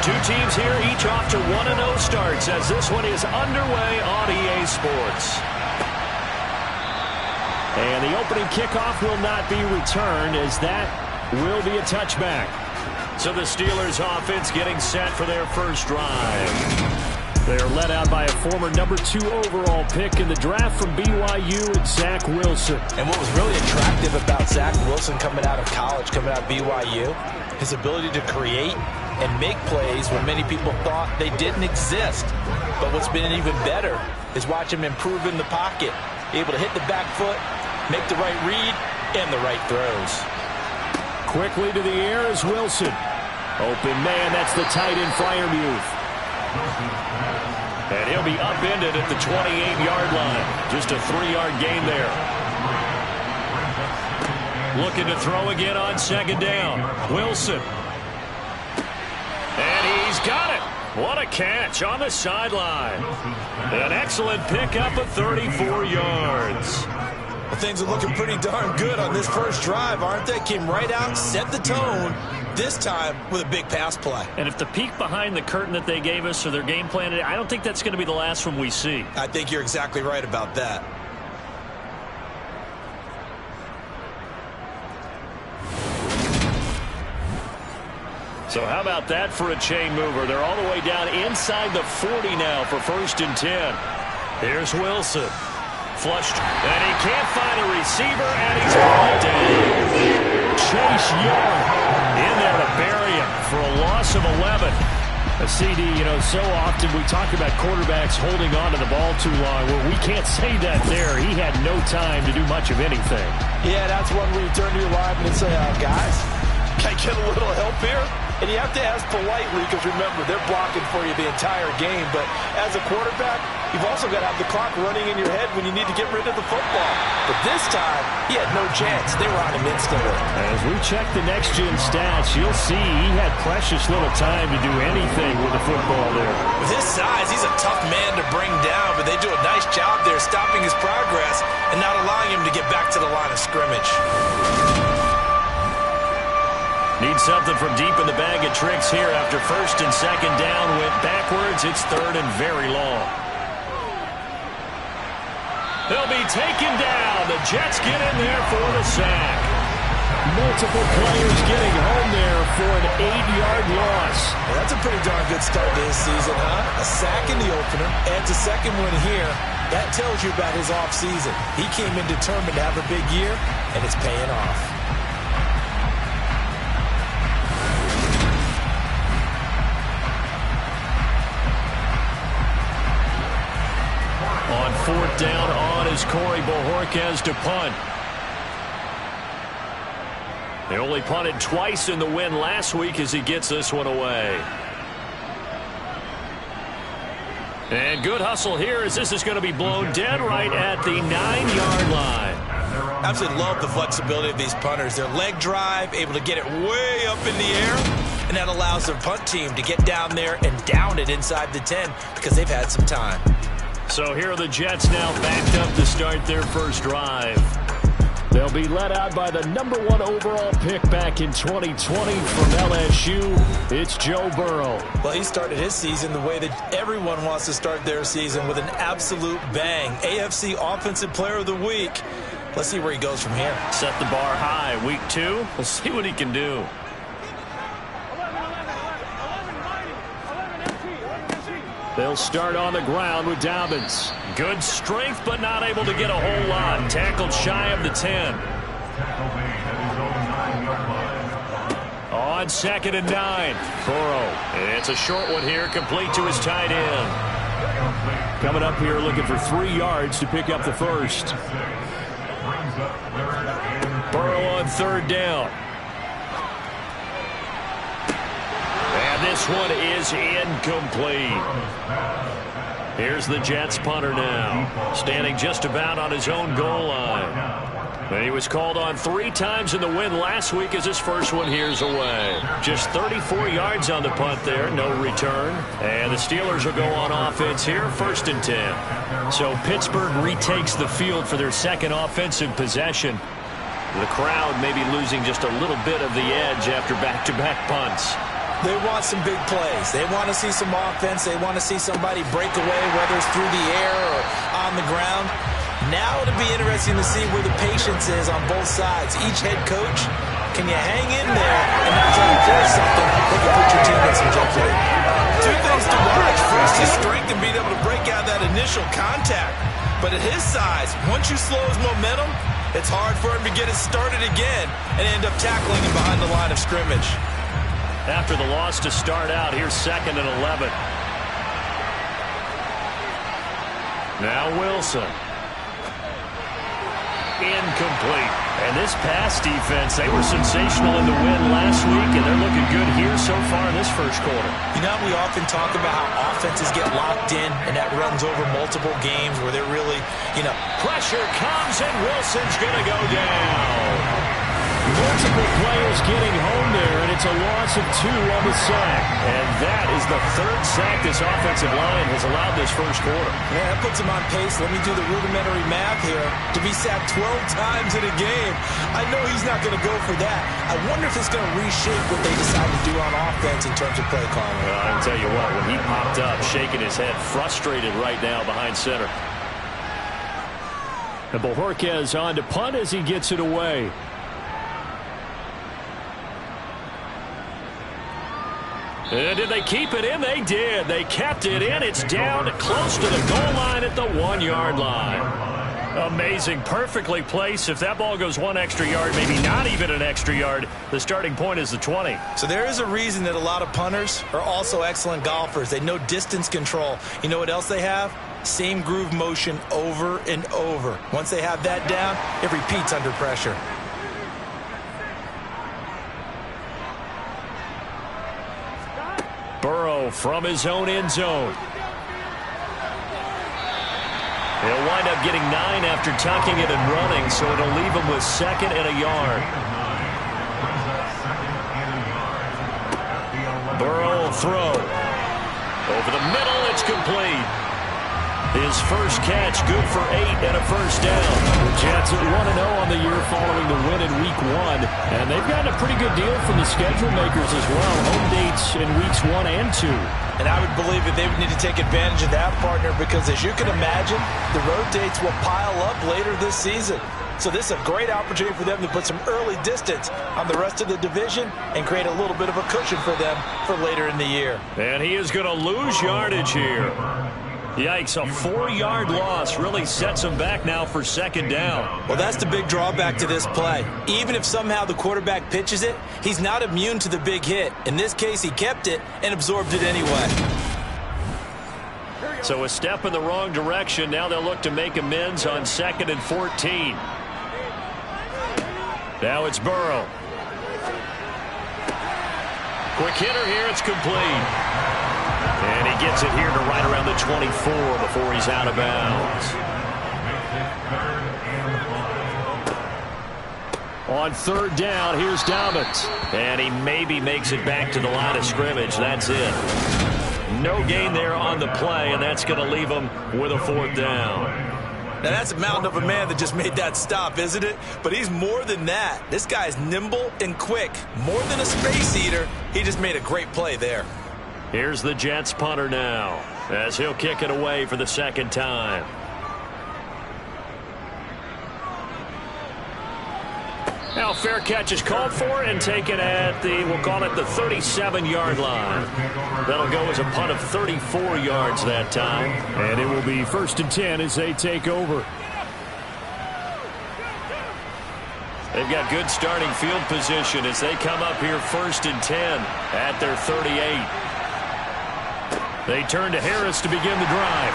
Two teams here, each off to 1-0 starts as this one is underway on EA Sports. And the opening kickoff will not be returned as that will be a touchback. So the Steelers offense getting set for their first drive. They are led out by a former number 2 overall pick in the draft from BYU, and Zach Wilson. And what was really attractive about Zach Wilson coming out of college, coming out of BYU, his ability to create and make plays when many people thought they didn't exist. But what's been even better is watch him improve in the pocket, able to hit the back foot, make the right read, and the right throws. Quickly to the air is Wilson. Open man, that's the tight end Freiermuth. And he'll be upended at the 28-yard line. Just a 3-yard gain there. Looking to throw again on second down. Wilson. And he's got it. What a catch on the sideline. An excellent pickup of 34 yards. Well, things are looking pretty darn good on this first drive, aren't they? Came right out, set the tone, this time with a big pass play. And if the peek behind the curtain that they gave us or their game plan, I don't think that's going to be the last one we see. I think you're exactly right about that. So how about that for a chain mover? They're all the way down inside the 40 now for 1st and 10. Here's Wilson. Flushed, and he can't find a receiver, and he's brought down. Chase Young in there to bury him for a loss of 11. A CD, so often we talk about quarterbacks holding on to the ball too long. Well, we can't say that there. He had no time to do much of anything. Yeah, that's one where you turn to your lineman and say, guys, can I get a little help here? And you have to ask politely because, remember, they're blocking for you the entire game. But as a quarterback, you've also got to have the clock running in your head when you need to get rid of the football. But this time, he had no chance. They were on him instantly. As we check the next-gen stats, you'll see he had precious little time to do anything with the football there. With his size, he's a tough man to bring down, but they do a nice job there stopping his progress and not allowing him to get back to the line of scrimmage. Need something from deep in the bag of tricks here after 1st and 2nd down. Went backwards. It's 3rd and very long. They'll be taken down. The Jets get in there for the sack. Multiple players getting home there for an 8-yard loss. Well, that's a pretty darn good start to this season, huh? A sack in the opener, and a second one here. That tells you about his offseason. He came in determined to have a big year, and it's paying off. On 4th down on is Corey Bojorquez to punt. They only punted twice in the win last week as he gets this one away. And good hustle here as this is going to be blown dead right at the 9-yard line. Absolutely love the flexibility of these punters. Their leg drive, able to get it way up in the air, and that allows their punt team to get down there and down it inside the 10 because they've had some time. So here are the Jets now backed up to start their first drive. They'll be led out by the number 1 overall pick back in 2020 from LSU. It's Joe Burrow. Well, he started his season the way that everyone wants to start their season, with an absolute bang. AFC Offensive Player of the Week. Let's see where he goes from here. Set the bar high. Week 2, we'll see what he can do. They'll start on the ground with Dobbins. Good strength, but not able to get a whole lot. Tackled shy of the 10. On 2nd and 9. Burrow. It's a short one here, complete to his tight end. Coming up here looking for 3 yards to pick up the first. Burrow on 3rd down. And this one is incomplete. Here's the Jets punter now, standing just about on his own goal line. And he was called on 3 times in the win last week as his first one here's away. Just 34 yards on the punt there, no return. And the Steelers will go on offense here, 1st and 10. So Pittsburgh retakes the field for their second offensive possession. The crowd may be losing just a little bit of the edge after back-to-back punts. They want some big plays. They want to see some offense. They want to see somebody break away, whether it's through the air or on the ground. Now it'll be interesting to see where the patience is on both sides. Each head coach, can you hang in there and not try to force something that can put your team in some jeopardy? Two things to watch. First, his strength and being able to break out that initial contact. But at his size, once you slow his momentum, it's hard for him to get it started again and end up tackling him behind the line of scrimmage. After the loss to start out, here's 2nd and 11. Now Wilson. Incomplete. And this pass defense, they were sensational in the win last week, and they're looking good here so far in this first quarter. You know, we often talk about how offenses get locked in, and that runs over multiple games where they're really, Pressure comes, and Wilson's going to go down. Multiple players getting home there, and it's a loss of 2 on the sack. And that is the 3rd sack this offensive line has allowed this first quarter. Yeah, that puts him on pace. Let me do the rudimentary math here. To be sacked 12 times in a game, I know he's not going to go for that. I wonder if it's going to reshape what they decide to do on offense in terms of play calling. Well, I can tell you what, when he popped up, shaking his head, frustrated right now behind center. And Bojorquez on to punt as he gets it away. And did they keep it in? They did. They kept it in. It's down close to the goal line at the 1-yard line. Amazing. Perfectly placed. If that ball goes 1 extra yard, maybe not even an extra yard, the starting point is the 20. So there is a reason that a lot of punters are also excellent golfers. They know distance control. You know what else they have? Same groove motion over and over. Once they have that down, it repeats under pressure. Burrow from his own end zone. He'll wind up getting 9 after tucking it and running, so it'll leave him with 2nd and a yard. Burrow will throw. Over the middle, it's complete. His first catch, good for 8 and a first down. The Jets at 1-0 on the year following the win in Week 1. And they've gotten a pretty good deal from the schedule makers as well. Home dates in Weeks 1 and 2. And I would believe that they would need to take advantage of that, partner, because as you can imagine, the road dates will pile up later this season. So this is a great opportunity for them to put some early distance on the rest of the division and create a little bit of a cushion for them for later in the year. And he is going to lose yardage here. Yikes, a 4-yard loss really sets him back now for 2nd down. Well, that's the big drawback to this play. Even if somehow the quarterback pitches it, he's not immune to the big hit. In this case, he kept it and absorbed it anyway. So a step in the wrong direction. Now they'll look to make amends on 2nd and 14. Now it's Burrow. Quick hitter here, it's complete. And he gets it here to right around the 24 before he's out of bounds. On 3rd down, here's Dobbins. And he maybe makes it back to the line of scrimmage. That's it. No gain there on the play, and that's going to leave him with a 4th down. Now, that's a mountain of a man that just made that stop, isn't it? But he's more than that. This guy's nimble and quick. More than a space eater, he just made a great play there. Here's the Jets punter now, as he'll kick it away for the 2nd time. Now fair catch is called for and taken at the, we'll call it the 37-yard line. That'll go as a punt of 34 yards that time. And it will be 1st and 10 as they take over. They've got good starting field position as they come up here 1st and 10 at their 38. They turn to Harris to begin the drive.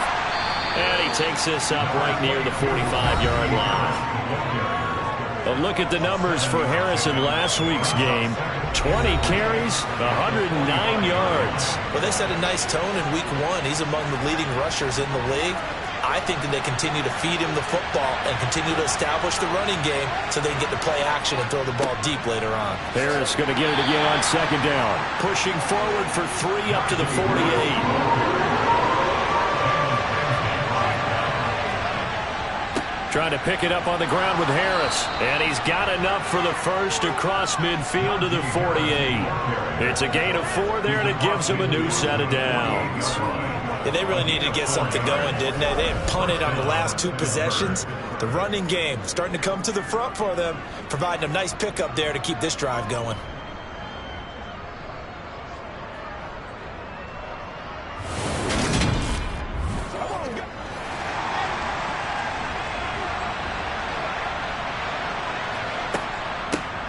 And he takes this up right near the 45-yard line. A look at the numbers for Harris in last week's game. 20 carries, 109 yards. Well, they set a nice tone in Week 1. He's among the leading rushers in the league. I think that they continue to feed him the football and continue to establish the running game so they can get to play action and throw the ball deep later on. Harris going to get it again on 2nd down. Pushing forward for 3 up to the 48. Trying to pick it up on the ground with Harris. And he's got enough for the first across midfield to the 48. It's a gain of 4 there, and it gives him a new set of downs. Yeah, they really needed to get something going, didn't they? They had punted on the last 2 possessions. The running game starting to come to the front for them, providing a nice pickup there to keep this drive going.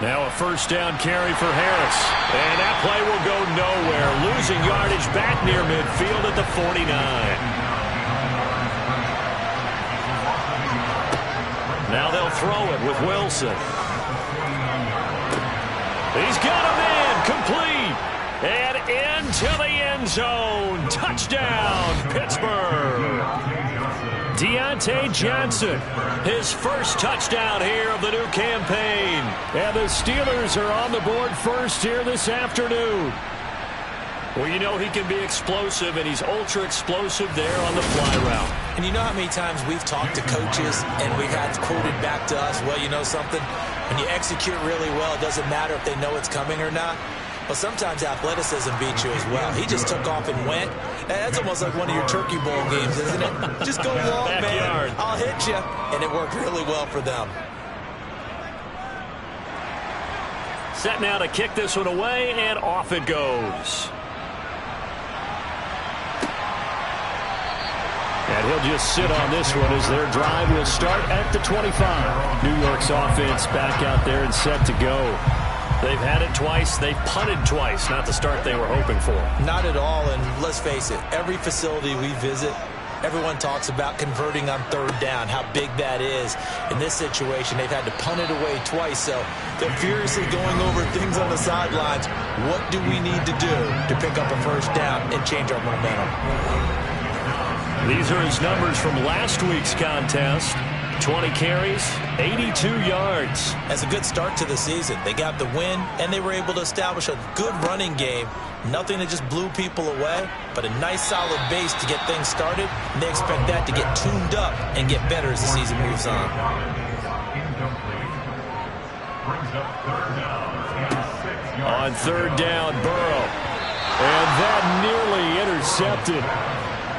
Now a first down carry for Harris. And that play will go nowhere. Losing yardage back near midfield at the 49. Now they'll throw it with Wilson. He's got a man complete. And into the end zone. Touchdown, Pittsburgh. Deontay Johnson, his first touchdown here of the new campaign. And the Steelers are on the board first here this afternoon. Well, you know he can be explosive, and he's ultra-explosive there on the fly route. And you know how many times we've talked to coaches, and we've had quoted back to us, well, you know something? When you execute really well, it doesn't matter if they know it's coming or not. Well, sometimes athleticism beats you as well. He just took off and went. That's almost like one of your Turkey Bowl games, isn't it? Just go long, Backyard. man. I'll hit you. And it worked really well for them. Set now to kick this one away, and off it goes. And he'll just sit on this one as their drive will start at the 25. New York's offense back out there and set to go. They've had it twice. They've punted twice. Not the start they were hoping for. Not at all, and let's face it, every facility we visit, everyone talks about converting on third down, how big that is. In this situation, they've had to punt it away twice, so they're furiously going over things on the sidelines. What do we need to do to pick up a first down and change our momentum? These are his numbers from last week's contest. 20 carries, 82 yards. That's a good start to the season. They got the win, and they were able to establish a good running game. Nothing that just blew people away, but a nice solid base to get things started, and they expect that to get tuned up and get better as the season moves on. On third down, Burrow. And that nearly intercepted.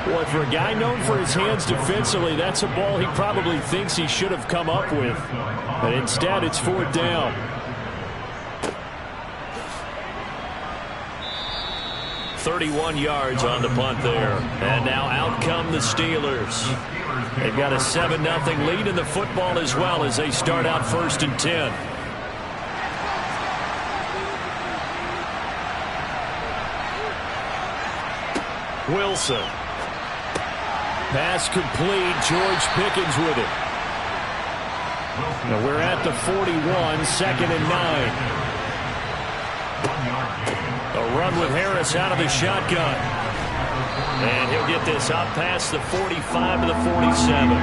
Boy, for a guy known for his hands defensively, that's a ball he probably thinks he should have come up with. But instead, it's fourth down. .31 yards on the punt there. And now out come the Steelers. They've got a 7-0 lead in the football as well as they start out 1st and 10. Wilson. Pass complete. George Pickens with it. Now we're at the 41, 2nd and 9. A run with Harris out of the shotgun. And he'll get this out past the 45 to the 47.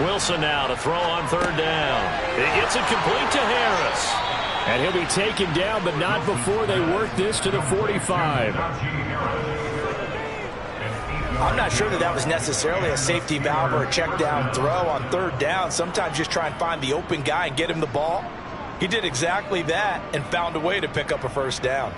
Wilson now to throw on third down. He gets it complete to Harris. And he'll be taken down, but not before they work this to the 45. I'm not sure that was necessarily a safety valve or a check down throw on third down. Sometimes just try and find the open guy and get him the ball. He did exactly that and found a way to pick up a first down.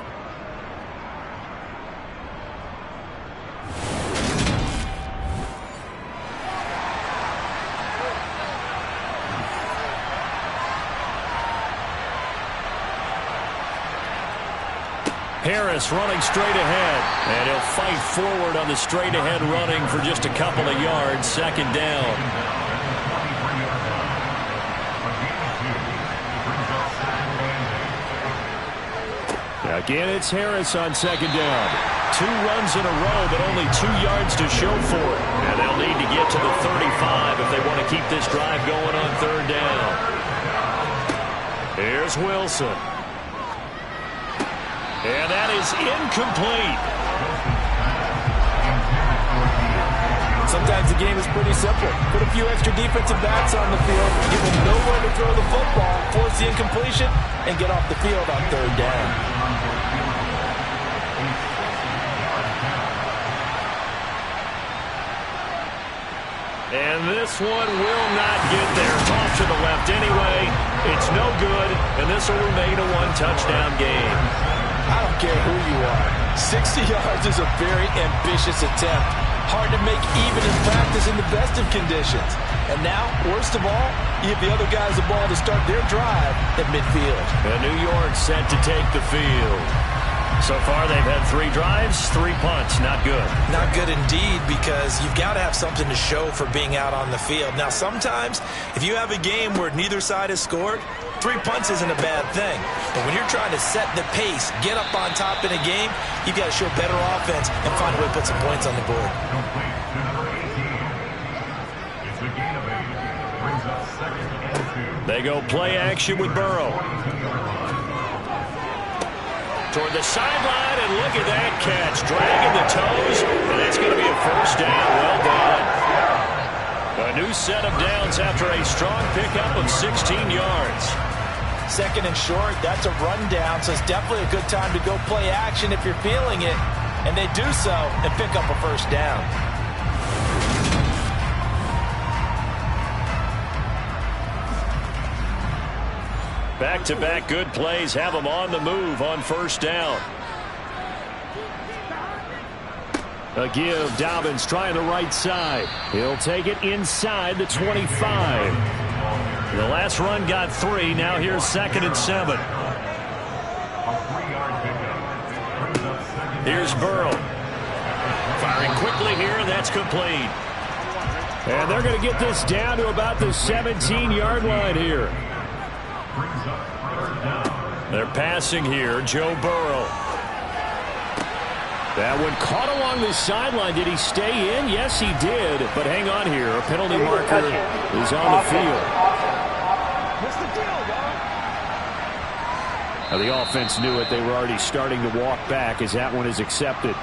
Harris running straight ahead. And he'll fight forward on the straight ahead running for just a couple of yards. 2nd down. Again, it's Harris on 2nd down. 2 runs in a row, but only 2 yards to show for it. And they'll need to get to the 35 if they want to keep this drive going on third down. Here's Wilson. And that is incomplete. Sometimes the game is pretty simple. Put a few extra defensive backs on the field, give them nowhere to throw the football, force the incompletion, and get off the field on third down. And this one will not get there. Off to the left anyway. It's no good, and this will remain a one-touchdown game. I don't care who you are. 60 yards is a very ambitious attempt. Hard to make even in practice in the best of conditions. And now, worst of all, you give the other guys the ball to start their drive at midfield. And New York set to take the field. So far, they've had 3 drives, 3 punts. Not good. Not good indeed, because you've got to have something to show for being out on the field. Now, sometimes, if you have a game where neither side has scored, 3 punts isn't a bad thing. But when you're trying to set the pace, get up on top in a game, you've got to show better offense and find a way to put some points on the board. They go play action with Burrow. Toward the sideline, and look at that catch. Dragging the toes, and it's going to be a first down. Well done. A new set of downs after a strong pickup of 16 yards. Second and short, that's a rundown, so it's definitely a good time to go play action if you're feeling it. And they do so and pick up a first down. Back-to-back good plays have them on the move on first down. A give. Dobbins trying the right side. He'll take it inside the 25. The last run got 3. Now here's 2nd and 7. Here's Burrow. Firing quickly here, and that's complete. And they're going to get this down to about the 17-yard line here. They're passing here. Joe Burrow. That one caught along the sideline. Did he stay in? Yes, he did. But hang on here. A penalty marker is on the field. Now, the offense knew it. They were already starting to walk back as that one is accepted.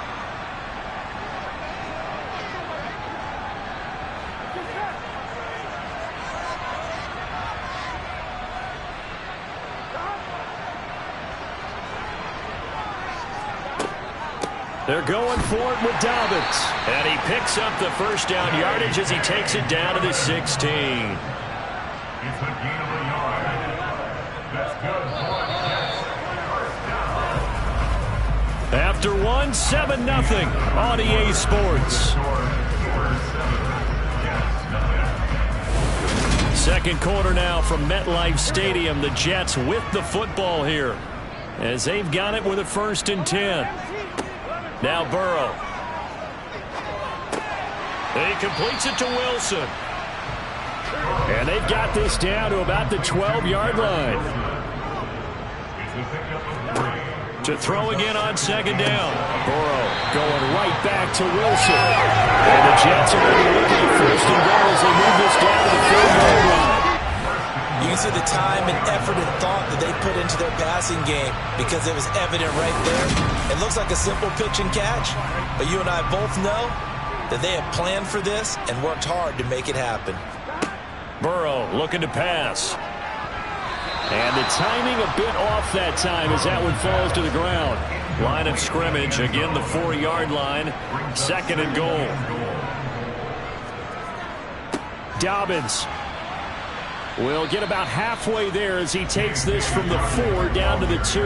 They're going for it with Dobbins. And he picks up the first down yardage as he takes it down to the 16. It's a gain of a yard. That's good for the Jets. After 1, 7-0 on EA Sports. Second quarter now from MetLife Stadium. The Jets with the football here as they've got it with a 1st and 10. Now Burrow. He completes it to Wilson. And they've got this down to about the 12-yard line. To throw again on 2nd down. Burrow going right back to Wilson. And the Jets are going to be looking at 1st and goal as they move this down to the 4-yard line. You can see the time and effort and thought that they put into their passing game because it was evident right there. It looks like a simple pitch and catch, but you and I both know that they have planned for this and worked hard to make it happen. Burrow looking to pass. And the timing a bit off that time as that one falls to the ground. Line of scrimmage, again the 4-yard line. 2nd and goal. Dobbins will get about halfway there as he takes this from the 4 down to the 2.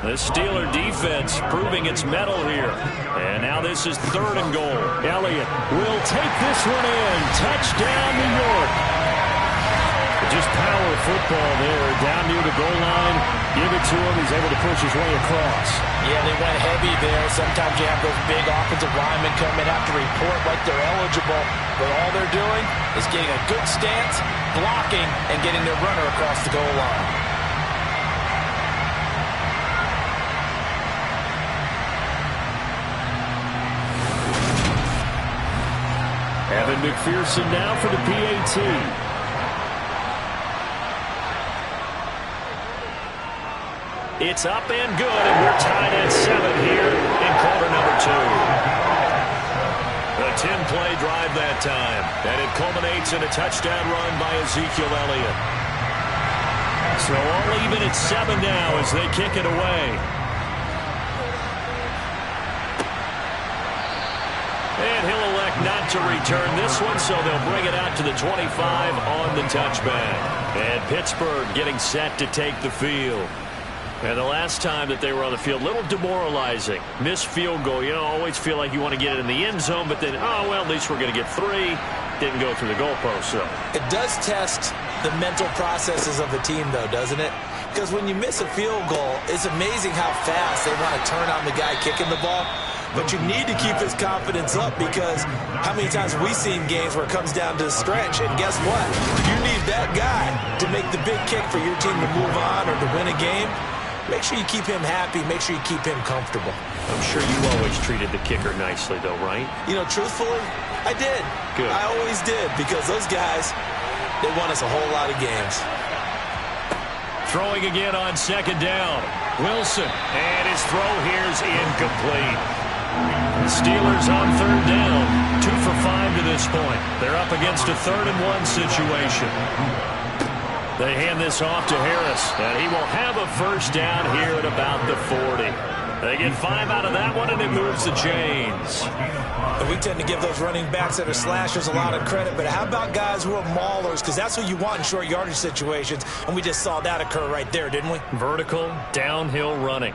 The Steeler defense proving its mettle here. And now this is 3rd and goal. Elliott will take this one in. Touchdown, New York. Just power football there down near the goal line. Give it to him. He's able to push his way across. Yeah, they went heavy there. Sometimes you have those big offensive linemen come in, have to report like they're eligible. But all they're doing is getting a good stance, blocking, and getting their runner across the goal line. Evan McPherson now for the PAT. It's up and good, and we're tied at 7 here in quarter number 2. A 10-play drive that time, and it culminates in a touchdown run by Ezekiel Elliott. So all even at 7 now as they kick it away. And he'll elect not to return this one, so they'll bring it out to the 25 on the touchback. And Pittsburgh getting set to take the field. And the last time that they were on the field, a little demoralizing. Missed field goal. You know, always feel like you want to get it in the end zone, but then, oh, well, at least we're going to get 3. Didn't go through the goalpost, so. It does test the mental processes of the team, though, doesn't it? Because when you miss a field goal, it's amazing how fast they want to turn on the guy kicking the ball. But you need to keep his confidence up, because how many times have we seen games where it comes down to the stretch, and guess what? You need that guy to make the big kick for your team to move on or to win a game. Make sure you keep him happy. Make sure you keep him comfortable. I'm sure you always treated the kicker nicely, though, right? You know, truthfully, I did. Good. I always did, because those guys, they won us a whole lot of games. Throwing again on second down. Wilson, and his throw here's incomplete. The Steelers on third down. 2 for 5 to this point. They're up against a 3rd-and-1 situation. They hand this off to Harris, and he will have a first down here at about the 40. They get 5 out of that one, and it moves the chains. And we tend to give those running backs that are slashers a lot of credit, but how about guys who are maulers? Because that's what you want in short yardage situations, and we just saw that occur right there, didn't we? Vertical, downhill running.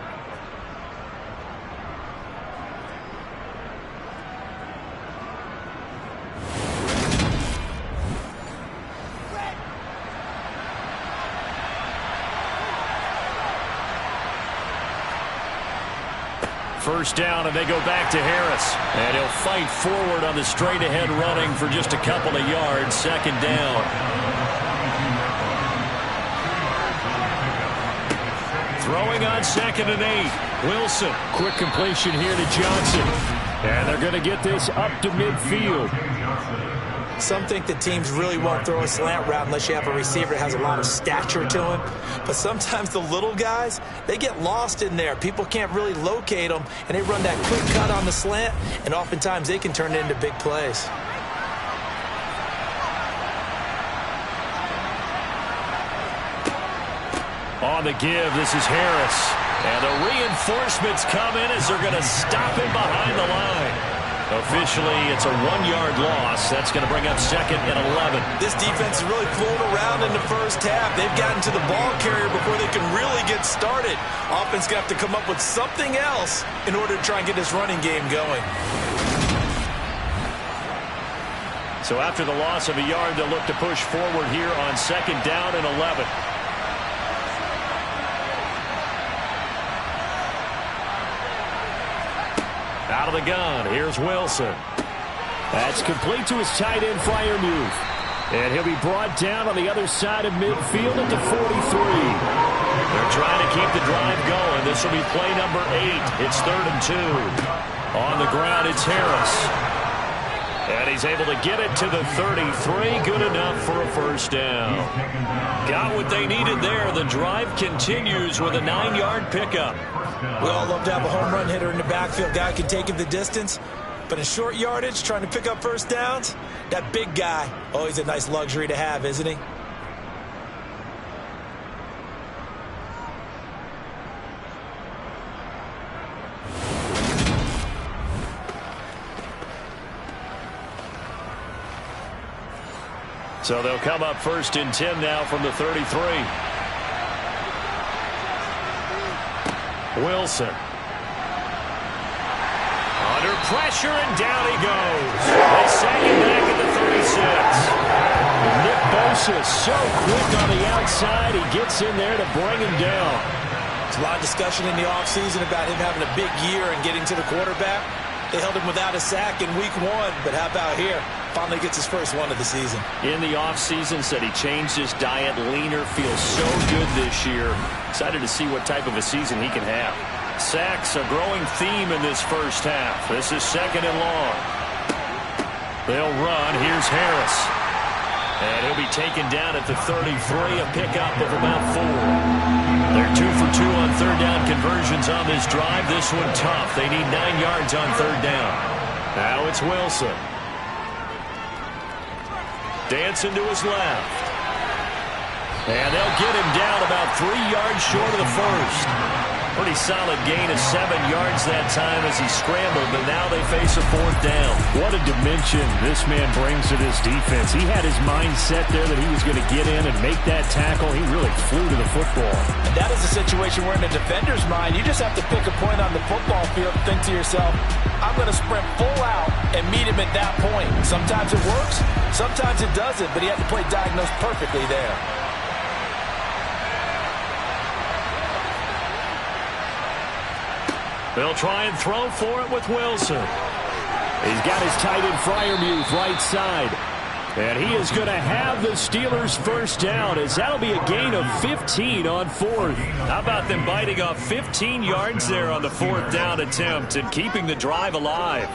First down, and they go back to Harris. And he'll fight forward on the straight-ahead running for just a couple of yards. Second down. Throwing on 2nd and 8. Wilson, quick completion here to Johnson. And they're going to get this up to midfield. Some think that teams really won't throw a slant route unless you have a receiver that has a lot of stature to him. But sometimes the little guys, they get lost in there. People can't really locate them, and they run that quick cut on the slant, and oftentimes they can turn it into big plays. On the give, this is Harris. And the reinforcements come in as they're going to stop him behind the line. Officially, it's a 1-yard loss. That's going to bring up 2nd and 11. This defense is really flown around in the first half. They've gotten to the ball carrier before they can really get started. Offense going to have to come up with something else in order to try and get this running game going. So after the loss of a yard, they'll look to push forward here on 2nd down and 11. Out of the gun, here's Wilson. That's complete to his tight end Freiermuth. And he'll be brought down on the other side of midfield at the 43. They're trying to keep the drive going. This will be play number 8. It's 3rd and 2. On the ground, it's Harris. And he's able to get it to the 33. Good enough for a first down. Got what they needed there. The drive continues with a 9-yard pickup. We all love to have a home run hitter in the backfield. Guy can take it the distance. But in short yardage, trying to pick up first downs, that big guy, always a nice luxury to have, isn't he? So they'll come up 1st and 10 now from the 33. Wilson. Under pressure, and down he goes. They send him back at the 36. Nick Bosa so quick on the outside. He gets in there to bring him down. There's a lot of discussion in the offseason about him having a big year and getting to the quarterback. They held him without a sack in week 1, but how about here? Finally gets his first one of the season. In the offseason, said he changed his diet, leaner, feels so good this year. Excited to see what type of a season he can have. Sacks, a growing theme in this first half. This is 2nd and long. They'll run. Here's Harris. And he'll be taken down at the 33, a pickup of about 4. They're 2 for 2 on 3rd down conversions on this drive. This one tough. They need 9 yards on 3rd down. Now it's Wilson. Dancing to his left. And they'll get him down about 3 yards short of the first. Pretty solid gain of 7 yards that time as he scrambled, but now they face a 4th down. What a dimension this man brings to this defense. He had his mind set there that he was going to get in and make that tackle. He really flew to the football. And that is a situation where in a defender's mind, you just have to pick a point on the football field and think to yourself, I'm going to sprint full out and meet him at that point. Sometimes it works, sometimes it doesn't, but he had to play diagnosed perfectly there. They'll try and throw for it with Wilson. He's got his tight end Freiermuth right side. And he is going to have the Steelers' first down, as that'll be a gain of 15 on 4th. How about them biting off 15 yards there on the 4th down attempt and keeping the drive alive?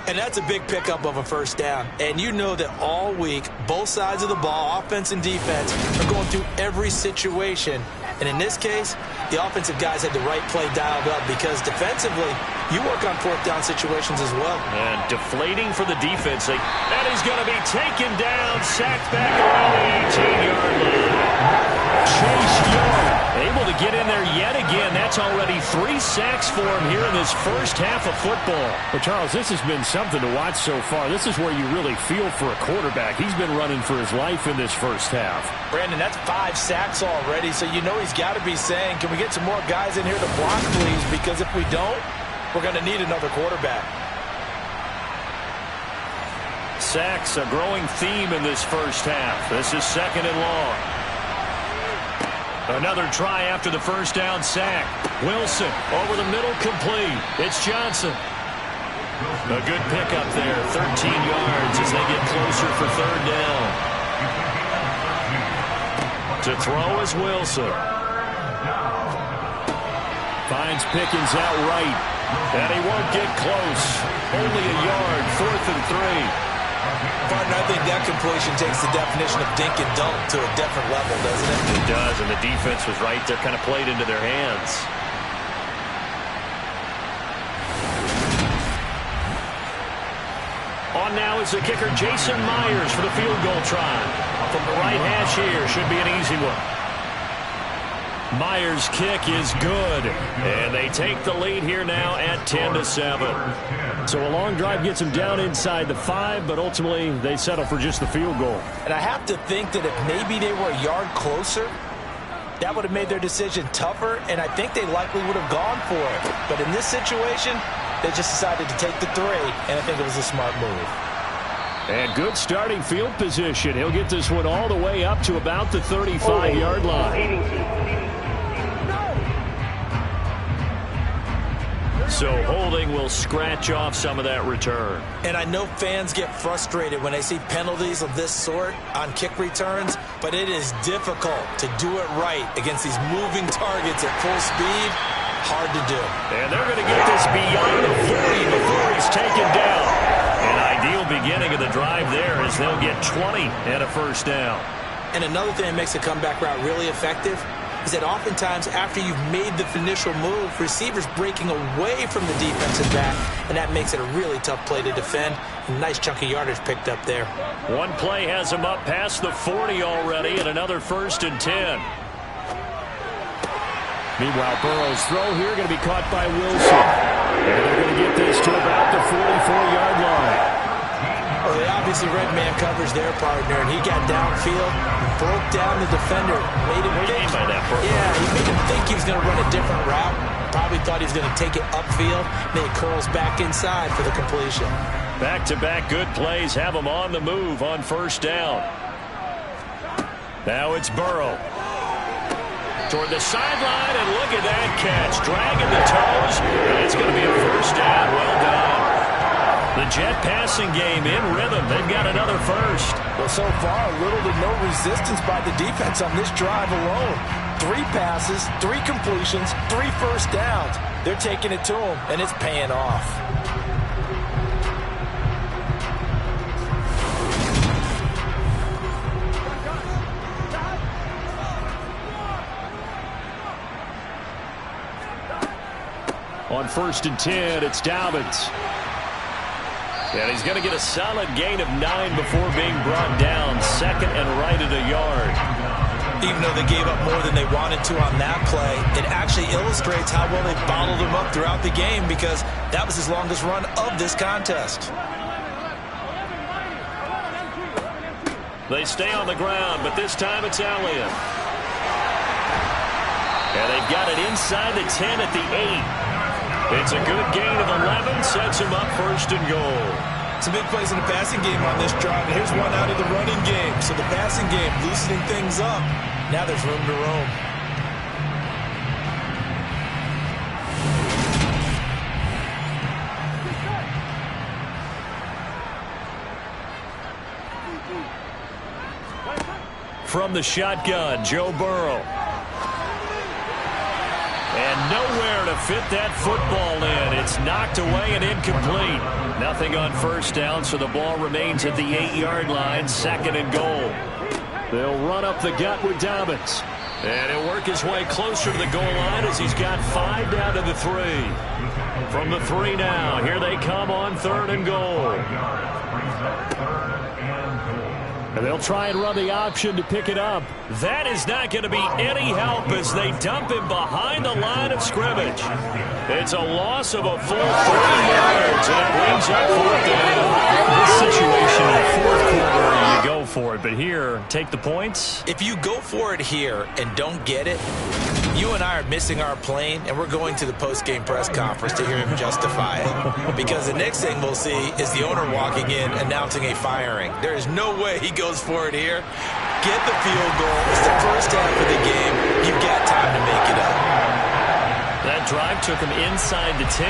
And that's a big pickup of a first down. And you know that all week, both sides of the ball, offense and defense, are going through every situation. And in this case, the offensive guys had the right play dialed up because defensively, you work on 4th down situations as well. And deflating for the defense. And he's going to be taken down, sacked back around the 18-yard line. Chase Young able to get in there yet again. That's already 3 sacks for him here in this first half of football. Well, Charles, this has been something to watch so far. This is where you really feel for a quarterback. He's been running for his life in this first half. Brandon, that's 5 sacks already, so you know he's got to be saying, can we get some more guys in here to block, please? Because if we don't, we're going to need another quarterback. Sacks, a growing theme in this first half. This is 2nd and long. Another try after the first down sack. Wilson over the middle, complete. It's Johnson. A good pickup there, 13 yards as they get closer for 3rd down. To throw is Wilson. Finds Pickens outright. And he won't get close. Only a yard, 4th and 3. Partner, I think that completion takes the definition of dink and dunk to a different level, doesn't it? It does, and the defense was right there, kind of played into their hands. On now is the kicker, Jason Myers, for the field goal try. From the right hash here, should be an easy one. Myers' kick is good, and they take the lead here now at 10-7. So a long drive gets them down inside the 5, but ultimately they settle for just the field goal. And I have to think that if maybe they were a yard closer, that would have made their decision tougher, and I think they likely would have gone for it. But in this situation, they just decided to take the 3, and I think it was a smart move. And good starting field position. He'll get this one all the way up to about the 35-yard line. So holding will scratch off some of that return. And I know fans get frustrated when they see penalties of this sort on kick returns, but it is difficult to do it right against these moving targets at full speed. Hard to do. And they're going to get this beyond the 40 before he's taken down. An ideal beginning of the drive there as they'll get 20 and a first down. And another thing that makes the comeback route really effective is that oftentimes after you've made the initial move, receivers breaking away from the defensive back, and that makes it a really tough play to defend. A nice chunk of yardage picked up there. One play has him up past the 40 already, and another 1st and 10. Meanwhile, Burrow's throw here going to be caught by Wilson. And they're going to get this to about the 44-yard line. Well, they obviously read man coverage their partner, and he got downfield, broke down the defender, made him think. By that, he made him think he was going to run a different route. Probably thought he was going to take it upfield. Then he curls back inside for the completion. Back-to-back good plays have him on the move on 1st down. Now it's Burrow. Toward the sideline, and look at that catch. Dragging the toes, and it's going to be a 1st down. Well done. The Jet passing game in rhythm. They've got another 1st. Well, so far, little to no resistance by the defense on this drive alone. 3 passes, 3 completions, 3 first downs. They're taking it to them, and it's paying off. On 1st and 10, it's Dobbins. And he's going to get a solid gain of 9 before being brought down. 2nd and right at a yard. Even though they gave up more than they wanted to on that play, it actually illustrates how well they bottled him up throughout the game because that was his longest run of this contest. They stay on the ground, but this time it's Elliott. And they've got it inside the 10 at the 8. It's a good gain of 11, sets him up first and goal. Some big plays in the passing game on this drive, and here's one out of the running game. So the passing game loosening things up. Now there's room to roam. From the shotgun, Joe Burrow. And nowhere to fit that football in. It's knocked away and incomplete. Nothing on first down, so the ball remains at the 8-yard line, second and goal. They'll run up the gut with Dobbins. And he'll work his way closer to the goal line as he's got 5 down to the 3. From the 3 now, here they come on third and goal. And they'll try and run the option to pick it up. That is not going to be any help as they dump him behind the line of scrimmage. It's a loss of a full 3 yards, and it brings up 4th down. This situation in the fourth quarter, you go for it. But here, take the points. If you go for it here and don't get it, you and I are missing our plane, and we're going to the post-game press conference to hear him justify it. Because the next thing we'll see is the owner walking in announcing a firing. There is no way he goes for it here. Get the field goal. It's the first half of the game. You've got time to make it up. That drive took him inside the 10.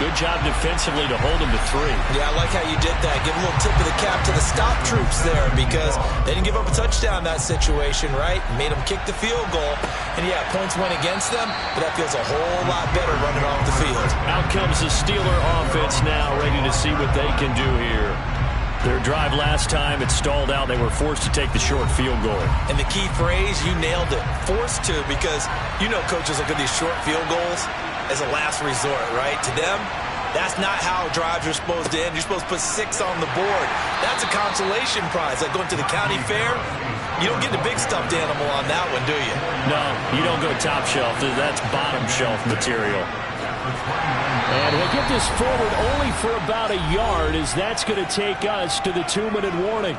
Good job defensively to hold him to 3. Yeah, I like how you did that. Give a little tip of the cap to the stop troops there because they didn't give up a touchdown in that situation, right? Made them kick the field goal. And, yeah, points went against them, but that feels a whole lot better running off the field. Out comes the Steeler offense now, ready to see what they can do here. Their drive last time, it stalled out. They were forced to take the short field goal. And the key phrase, you nailed it. Forced to, because you know coaches look at these short field goals as a last resort, right? To them, that's not how drives are supposed to end. You're supposed to put 6 on the board. That's a consolation prize. Like going to the county fair, you don't get the big stuffed animal on that one, do you? No, you don't go top shelf. That's bottom shelf material. And we'll get this forward only for about a yard as that's going to take us to the 2-minute warning.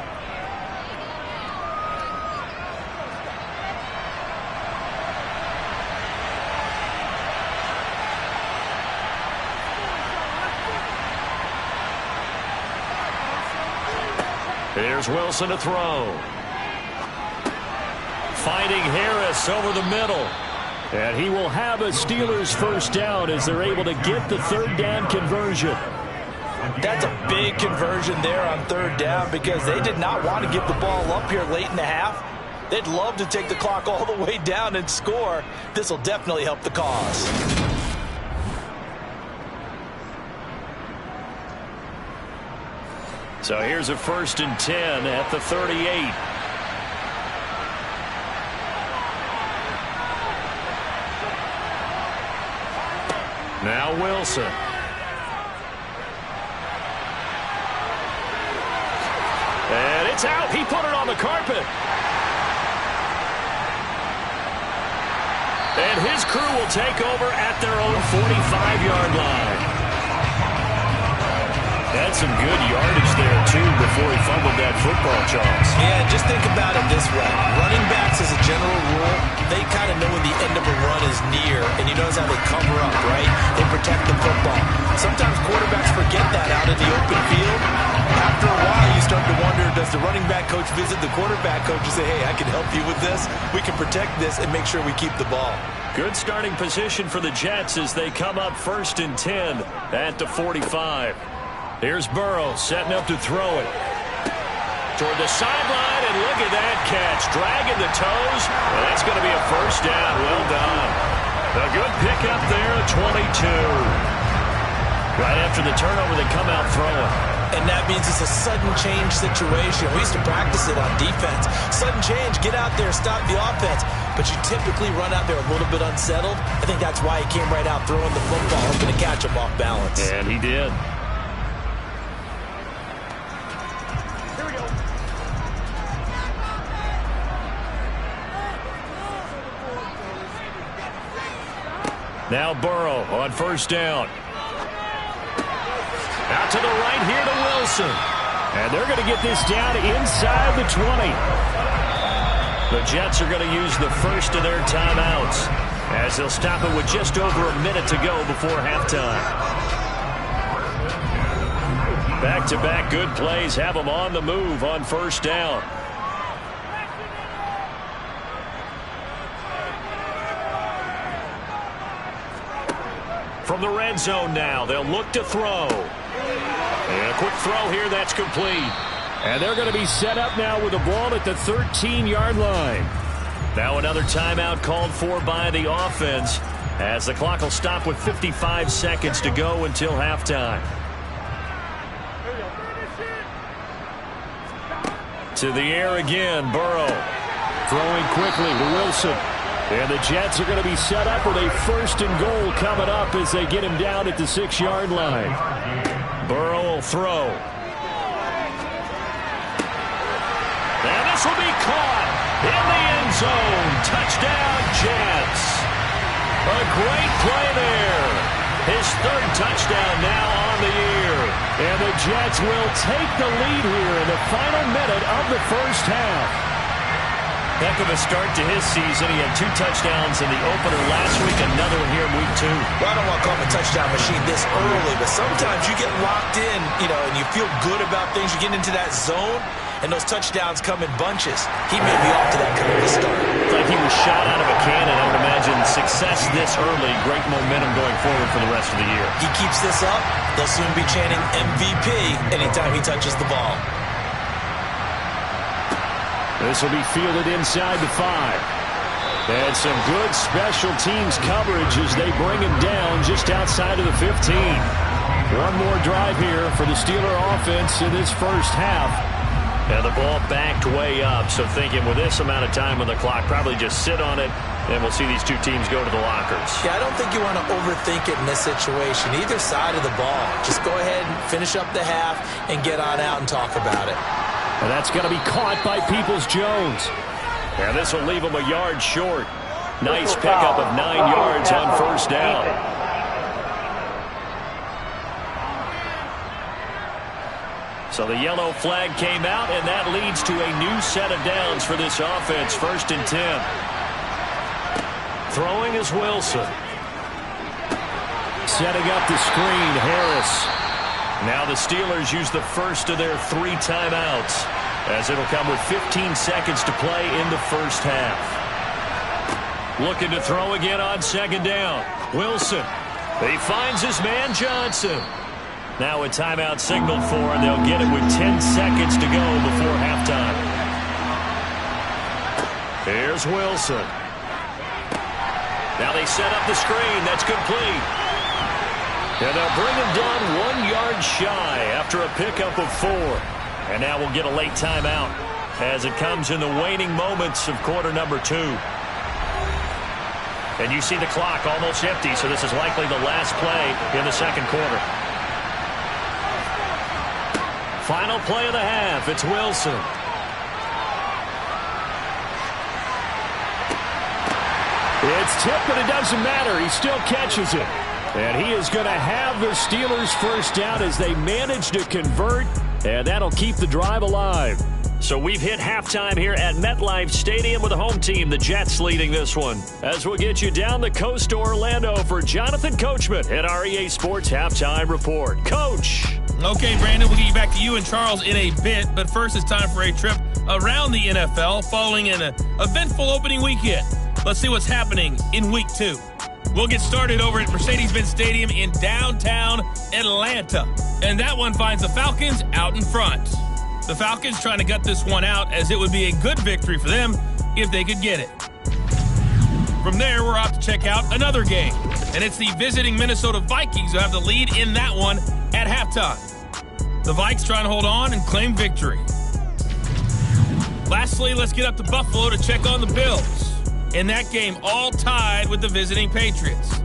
Here's Wilson to throw. Finding Harris over the middle. And he will have a Steelers first down as they're able to get the 3rd down conversion. That's a big conversion there on 3rd down because they did not want to give the ball up here late in the half. They'd love to take the clock all the way down and score. This will definitely help the cause. So here's a 1st and 10 at the 38. Now Wilson. And it's out. He put it on the carpet. And his crew will take over at their own 45-yard line. Had some good yardage there, too, before he fumbled that football, Charles. Yeah, just think about it this way. Running backs, as a general rule, they kind of know when the end of a run is near, and you notice how they cover up, right? They protect the football. Sometimes quarterbacks forget that out in the open field. After a while, you start to wonder, does the running back coach visit the quarterback coach and say, hey, I can help you with this? We can protect this and make sure we keep the ball. Good starting position for the Jets as they come up 1st and 10 at the 45. Here's Burrow setting up to throw it. Toward the sideline, and look at that catch. Dragging the toes. Well, that's going to be a first down. Well done. A good pickup there at 22. Right after the turnover, they come out throwing. And that means it's a sudden change situation. We used to practice it on defense. Sudden change, get out there, stop the offense. But you typically run out there a little bit unsettled. I think that's why he came right out throwing the football, hoping to catch him off balance. And he did. Now Burrow on first down. Out to the right here to Wilson. And they're going to get this down inside the 20. The Jets are going to use the first of their timeouts as they'll stop it with just over a minute to go before halftime. Back-to-back good plays have them on the move on first down. From the red zone now, they'll look to throw. And a quick throw here, that's complete. And they're going to be set up now with the ball at the 13-yard line. Now another timeout called for by the offense as the clock will stop with 55 seconds to go until halftime. To the air again, Burrow. Throwing quickly to Wilson. And the Jets are going to be set up with a first and goal coming up as they get him down at the 6-yard line. Burrow will throw. And this will be caught in the end zone. Touchdown, Jets. A great play there. His third touchdown now on the year. And the Jets will take the lead here in the final minute of the first half. Heck of a start to his season. He had 2 touchdowns in the opener last week, another one here in week 2. Well, I don't want to call him a touchdown machine this early, but sometimes you get locked in, and you feel good about things. You get into that zone, and those touchdowns come in bunches. He may be off to that kind of a start. It's like he was shot out of a cannon. I would imagine success this early, great momentum going forward for the rest of the year. He keeps this up, they'll soon be chanting MVP anytime he touches the ball. This will be fielded inside the 5. And some good special teams coverage as they bring him down just outside of the 15. One more drive here for the Steeler offense in this first half. And the ball backed way up, so thinking with this amount of time on the clock, probably just sit on it, and we'll see these two teams go to the lockers. Yeah, I don't think you want to overthink it in this situation, either side of the ball. Just go ahead and finish up the half and get on out and talk about it. And that's going to be caught by Peoples-Jones. And this will leave him a yard short. Nice pickup of 9 yards on first down. So the yellow flag came out, and that leads to a new set of downs for this offense. 1st and 10. Throwing is Wilson. Setting up the screen, Harris. Now the Steelers use the first of their 3 timeouts as it'll come with 15 seconds to play in the first half. Looking to throw again on 2nd down. Wilson. He finds his man Johnson. Now a timeout signaled for, and they'll get it with 10 seconds to go before halftime. Here's Wilson. Now they set up the screen. That's complete. And they'll bring him down 1 yard shy after a pickup of 4. And now we'll get a late timeout as it comes in the waning moments of quarter number 2. And you see the clock almost empty, so this is likely the last play in the 2nd quarter. Final play of the half. It's Wilson. It's tipped, but it doesn't matter. He still catches it. And he is going to have the Steelers first down as they manage to convert, and that'll keep the drive alive. So we've hit halftime here at MetLife Stadium with the home team, the Jets, leading this one. As we'll get you down the coast to Orlando for Jonathan Coachman at our EA Sports Halftime Report. Coach. Okay, Brandon, we'll get you back to you and Charles in a bit, but first it's time for a trip around the NFL following an eventful opening weekend. Let's see what's happening in Week 2. We'll get started over at Mercedes-Benz Stadium in downtown Atlanta. And that one finds the Falcons out in front. The Falcons trying to gut this one out as it would be a good victory for them if they could get it. From there, we're off to check out another game. And it's the visiting Minnesota Vikings who have the lead in that one at halftime. The Vikes trying to hold on and claim victory. Lastly, let's get up to Buffalo to check on the Bills. In that game, all tied with the visiting Patriots.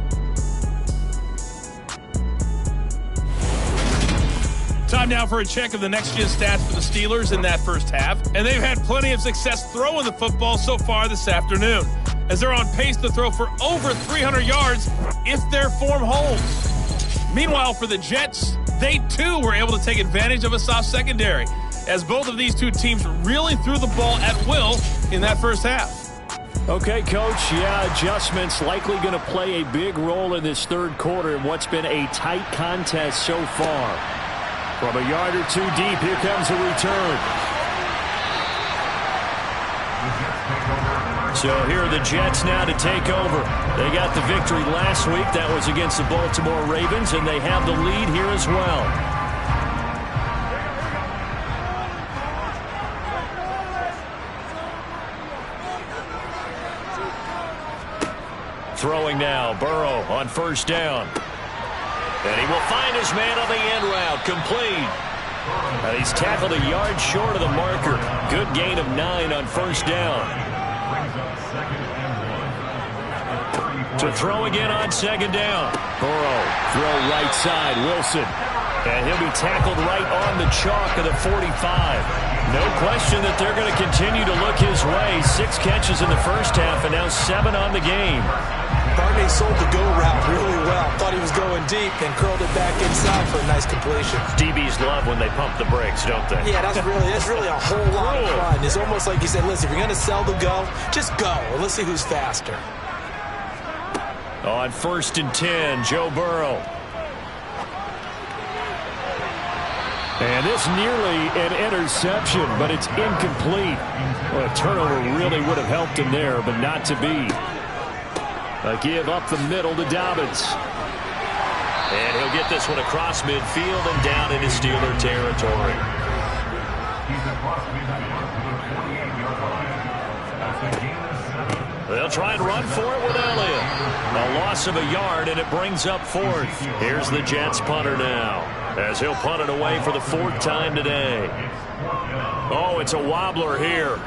Time now for a check of the next-gen stats for the Steelers in that first half. And they've had plenty of success throwing the football so far this afternoon. as they're on pace to throw for over 300 yards if their form holds. Meanwhile, for the Jets, they too were able to take advantage of a soft secondary, as both of these two teams really threw the ball at will in that first half. Okay, Coach, adjustments likely going to play a big role in this third quarter in what's been a tight contest so far. From a yard or two deep, here comes a return. So here are the Jets now to take over. They got the victory last week. That was against the Baltimore Ravens, and they have the lead here as well. Throwing now, Burrow on first down. And he will find his man on the end route, complete. He's tackled a yard short of the marker. Good gain of 9 on first down. To throw again on second down. Burrow, throw right side, Wilson. And he'll be tackled right on the chalk of the 45. No question that they're going to continue to look his way. 6 catches in the first half and now 7 on the game. Barney sold the go route really well. Thought he was going deep and curled it back inside for a nice completion. DBs love when they pump the brakes, don't they? Yeah, that's really a whole lot of fun. It's almost like you said, listen, if you're going to sell the go, just go. And let's see who's faster. On first and 10, Joe Burrow. And this nearly an interception, but it's incomplete. Well, a turnover really would have helped him there, but not to be. A give up the middle to Dobbins. And he'll get this one across midfield and down into Steeler territory. They'll try and run for it with Elliott. A loss of a yard, and it brings up 4th. Here's the Jets punter now, as he'll punt it away for the 4th time today. Oh, it's a wobbler here.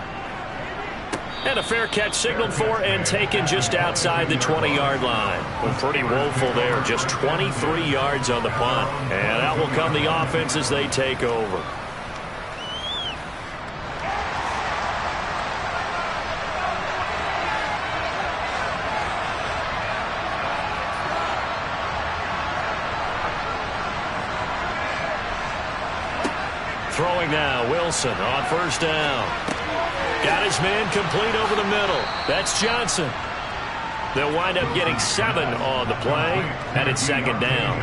And a fair catch signaled for and taken just outside the 20-yard line. Well, pretty woeful there. Just 23 yards on the punt. And out will come the offense as they take over. Throwing now, Wilson on first down. Got his man complete over the middle. That's Johnson. They'll wind up getting 7 on the play, and it's second down.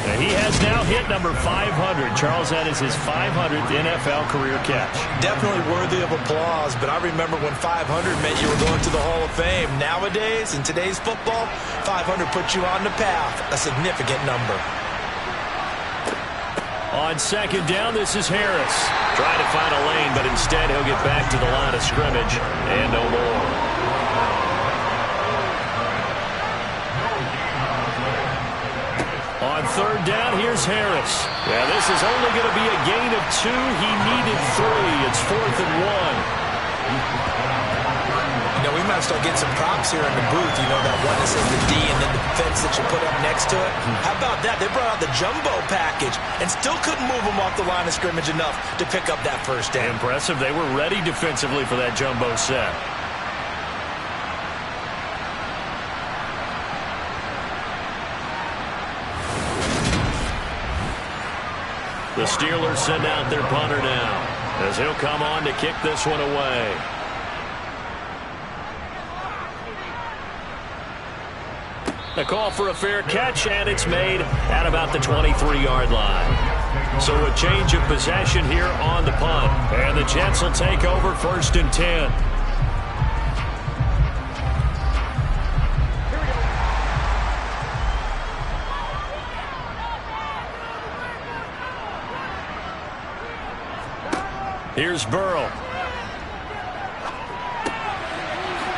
And he has now hit number 500. Charles, that is his 500th NFL career catch. Definitely worthy of applause, but I remember when 500 meant you were going to the Hall of Fame. Nowadays, in today's football, 500 puts you on the path, a significant number. On second down, this is Harris. Trying to find a lane, but instead he'll get back to the line of scrimmage and no more. On third down, here's Harris. Yeah, this is only going to be a gain of 2. He needed 3. It's 4th and 1. You know, we might start getting some props here in the booth. You know, that one that says the D and then the fence that you put up next to it. How about that? They brought out the jumbo package and still couldn't move them off the line of scrimmage enough to pick up that first down. Impressive. They were ready defensively for that jumbo set. The Steelers send out their punter now, as he'll come on to kick this one away. A call for a fair catch, and it's made at about the 23-yard line. So a change of possession here on the punt. And the Jets will take over first and 10. Here's Burrow.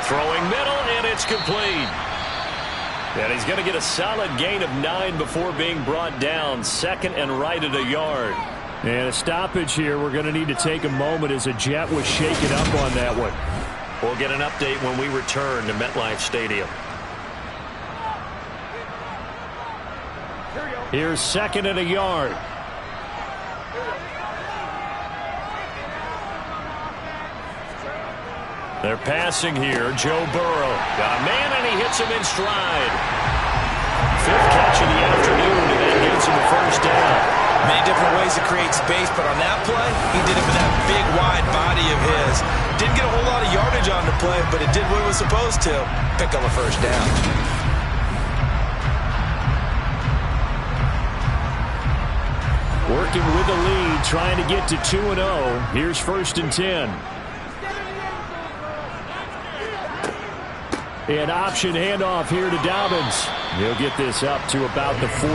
Throwing middle, and it's complete. And he's going to get a solid gain of 9 before being brought down. Second and right at a yard. And a stoppage here. We're going to need to take a moment as a Jet was shaken up on that one. We'll get an update when we return to MetLife Stadium. Here's second and a yard. They're passing here. Joe Burrow. Got a man, and he hits him in stride. Fifth catch of the afternoon, and that gets him a first down. Many different ways to create space, but on that play, he did it with that big, wide body of his. Didn't get a whole lot of yardage on the play, but it did what it was supposed to. Pick up a first down. Working with the lead, trying to get to 2-0. Here's 1st and 10. An option handoff here to Dobbins. He'll get this up to about the 44.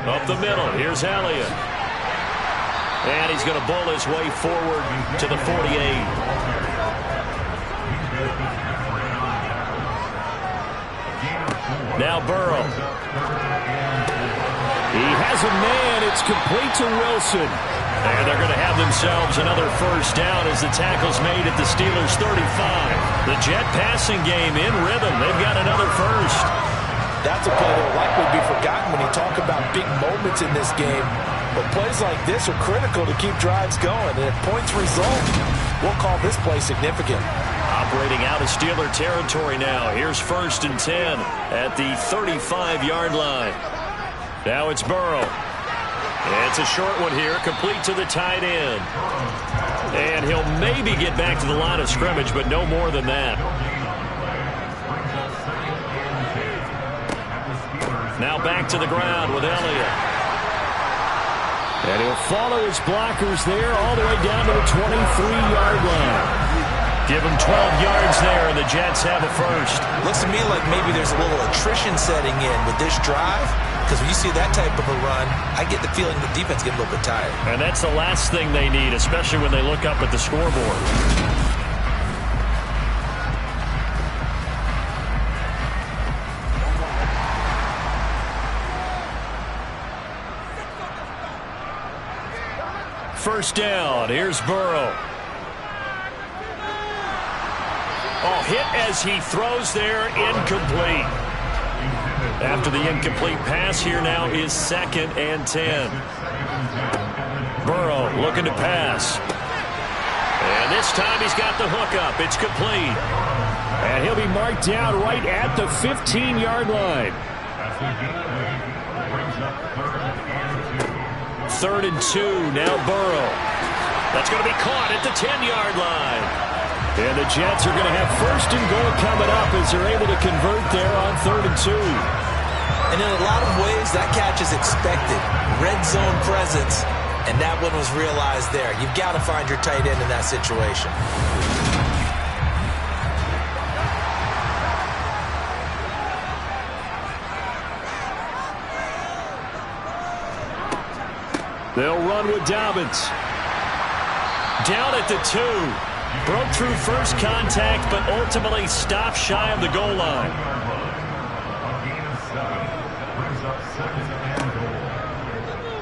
Up the middle, here's Elliott. And he's going to bull his way forward to the 48. Now Burrow. He has a man. It's complete to Wilson. And they're going to have themselves another first down as the tackle's made at the Steelers' 35. The Jet passing game in rhythm. They've got another first. That's a play that will likely be forgotten when you talk about big moments in this game. But plays like this are critical to keep drives going. And if points result, we'll call this play significant. Operating out of Steeler territory now. Here's 1st and 10 at the 35-yard line. Now it's Burrow. It's a short one here, complete to the tight end. And he'll maybe get back to the line of scrimmage, but no more than that. Now back to the ground with Elliott. And he'll follow his blockers there all the way down to the 23-yard line. Give him 12 yards there, and the Jets have a first. Looks to me like maybe there's a little attrition setting in with this drive, because when you see that type of a run, I get the feeling the defense get a little bit tired. And that's the last thing they need, especially when they look up at the scoreboard. First down, here's Burrow. Oh, hit as he throws there, incomplete. After the incomplete pass, here now is 2nd and 10. Burrow looking to pass. And this time he's got the hook up. It's complete. And he'll be marked down right at the 15-yard line. 3rd and 2, now Burrow. That's going to be caught at the 10-yard line. And the Jets are going to have 1st and goal coming up as they're able to convert there on 3rd and 2. And in a lot of ways, that catch is expected. Red zone presence, and that one was realized there. You've got to find your tight end in that situation. They'll run with Dobbins. Down at the 2. Broke through first contact, but ultimately stopped shy of the goal line.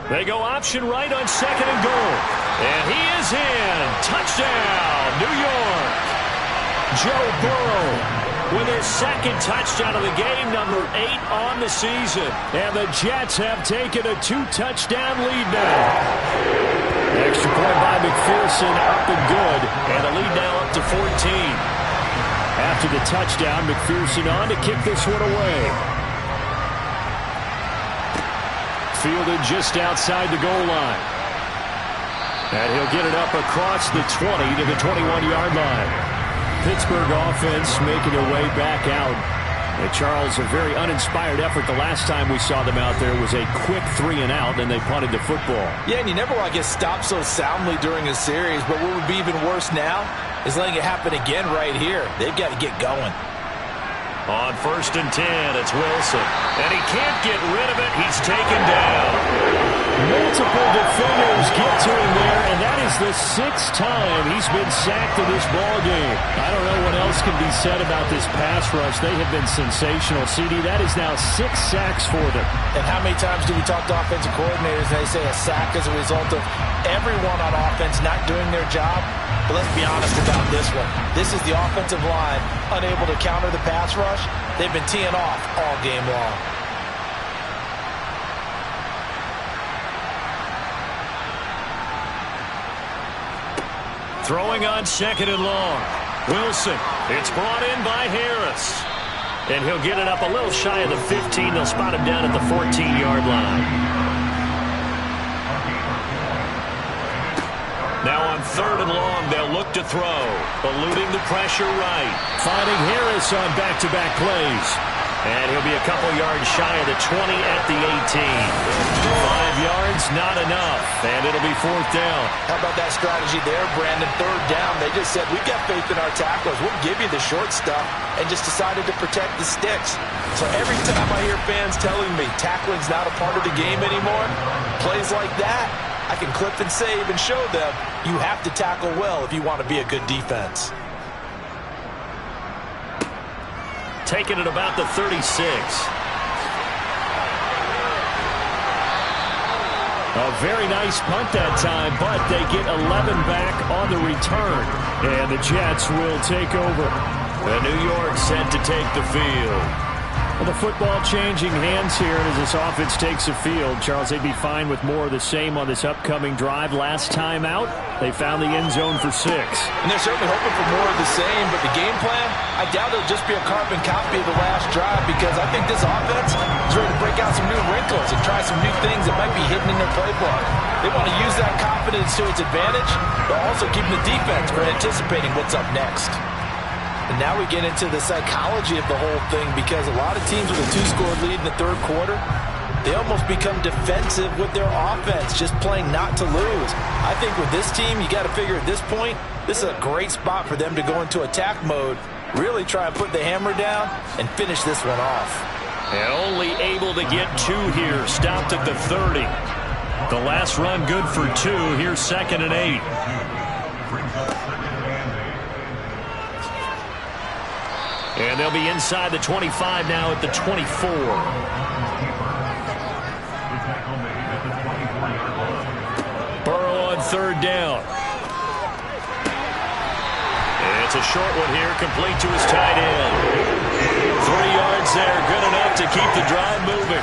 They go option right on 2nd and goal. And he is in. Touchdown, New York. Joe Burrow with his 2nd touchdown of the game, number 8 on the season. And the Jets have taken a 2-touchdown lead now. Extra point by McPherson, up and good. And the lead now up to 14. After the touchdown, McPherson on to kick this one away. Fielded just outside the goal line. And he'll get it up across the 20 to the 21-yard line. Pittsburgh offense making their way back out. And Charles, a very uninspired effort. The last time we saw them out there was a quick 3-and-out, and they punted the football. Yeah, and you never want to get stopped so soundly during a series, but what would be even worse now is letting it happen again right here. They've got to get going. On 1st and 10, it's Wilson. And he can't get rid of it. He's taken down. Multiple defenders get to him there, and that is the 6th time he's been sacked in this ballgame. I don't know what else can be said about this pass rush. They have been sensational. CD, that is now 6 sacks for them. And how many times do we talk to offensive coordinators and they say a sack is a result of everyone on offense not doing their job? But let's be honest about this one. This is the offensive line unable to counter the pass rush. They've been teeing off all game long. Throwing on 2nd and long. Wilson. It's brought in by Harris. And he'll get it up a little shy of the 15. They'll spot him down at the 14-yard line. Now on 3rd and long, they'll look to throw. Eluding the pressure right. Finding Harris on back-to-back plays. And he'll be a couple yards shy of the 20 at the 18. 5 yards, not enough. And it'll be 4th down. How about that strategy there, Brandon? 3rd down. They just said, we got faith in our tacklers. We'll give you the short stuff, and just decided to protect the sticks. So every time I hear fans telling me tackling's not a part of the game anymore, plays like that, I can clip and save and show them you have to tackle well if you want to be a good defense. Taking it about the 36. A very nice punt that time, but they get 11 back on the return. And the Jets will take over. And New York set to take the field. Well, the football changing hands here as this offense takes the field. Charles, they'd be fine with more of the same on this upcoming drive. Last time out, they found the end zone for 6. And they're certainly hoping for more of the same, but the game plan, I doubt it'll just be a carbon copy of the last drive, because I think this offense is ready to break out some new wrinkles and try some new things that might be hidden in their playbook. They want to use that confidence to its advantage, but also keeping the defense for anticipating what's up next. And now we get into the psychology of the whole thing, because a lot of teams with a 2-score lead in the 3rd quarter, they almost become defensive with their offense, just playing not to lose. I think with this team, you got to figure at this point, this is a great spot for them to go into attack mode, really try and put the hammer down and finish this one off. And only able to get 2 here, stopped at the 30. The last run good for 2. Here's 2nd and 8. And they'll be inside the 25 now at the 24. Burrow on 3rd down. It's a short one here, complete to his tight end. 3 yards there, good enough to keep the drive moving.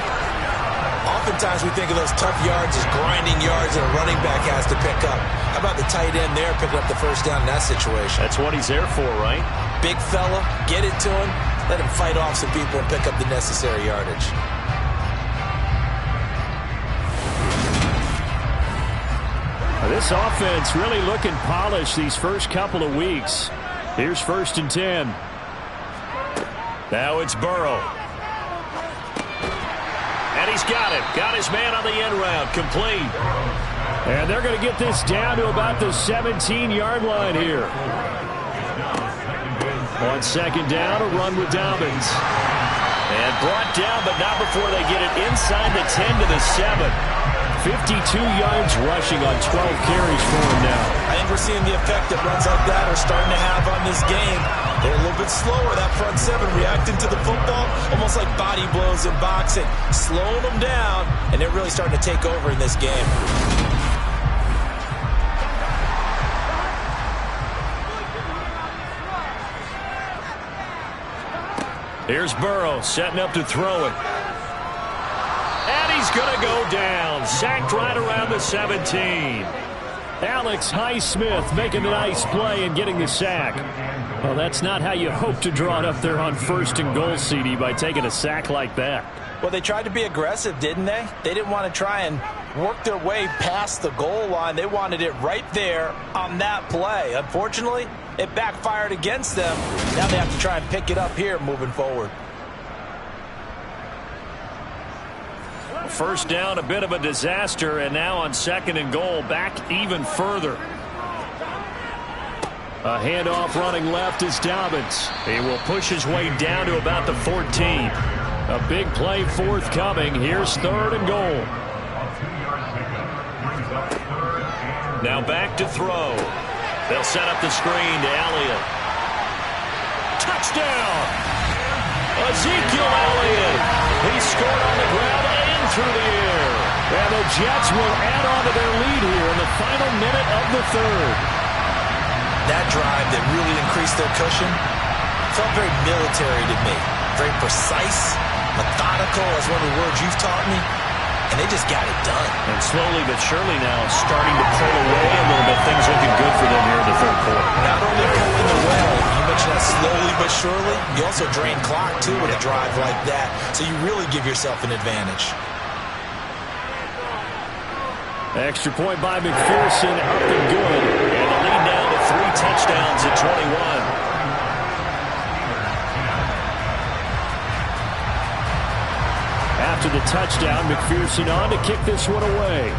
Oftentimes we think of those tough yards as grinding yards that a running back has to pick up. How about the tight end there picking up the 1st down in that situation? That's what he's there for, right? Big fella, get it to him, let him fight off some people and pick up the necessary yardage. This offense really looking polished these first couple of weeks. Here's 1st and 10. Now it's Burrow. And he's got him. Got his man on the end round. Complete. And they're going to get this down to about the 17-yard line here. On 2nd down, a run with Dobbins. And brought down, but not before they get it inside the 10 to the 7. 52 yards rushing on 12 carries for him now. I think we're seeing the effect that runs like that are starting to have on this game. They're a little bit slower, that front 7, reacting to the football, almost like body blows in boxing, slowing them down, and they're really starting to take over in this game. Here's Burrow setting up to throw it. And he's going to go down. Sacked right around the 17. Alex Highsmith making the nice play and getting the sack. Well, that's not how you hope to draw it up there on 1st and goal, CD, by taking a sack like that. Well, they tried to be aggressive, didn't they? They didn't want to try and work their way past the goal line. They wanted it right there on that play. Unfortunately, it backfired against them. Now they have to try and pick it up here moving forward. 1st down, a bit of a disaster, and now on 2nd and goal, back even further. A handoff running left is Dobbins. He will push his way down to about the 14. A big play forthcoming. Here's 3rd and goal. Now back to throw. They'll set up the screen to Elliott. Touchdown! Ezekiel Elliott. He scored on the ground and through the air. And the Jets will add on to their lead here in the final minute of the 3rd. That drive that really increased their cushion felt very military to me. Very precise, methodical, as one of the words you've taught me. and they just got it done. And slowly but surely now starting to pull away a little bit. Things looking good for them here in the third quarter. Not only pulling away, you mentioned that slowly but surely, you also drain clock, too, with a drive like that. So you really give yourself an advantage. Extra point by McPherson, up and good. And the lead now to 3 touchdowns at 21. After the touchdown, McPherson on to kick this one away.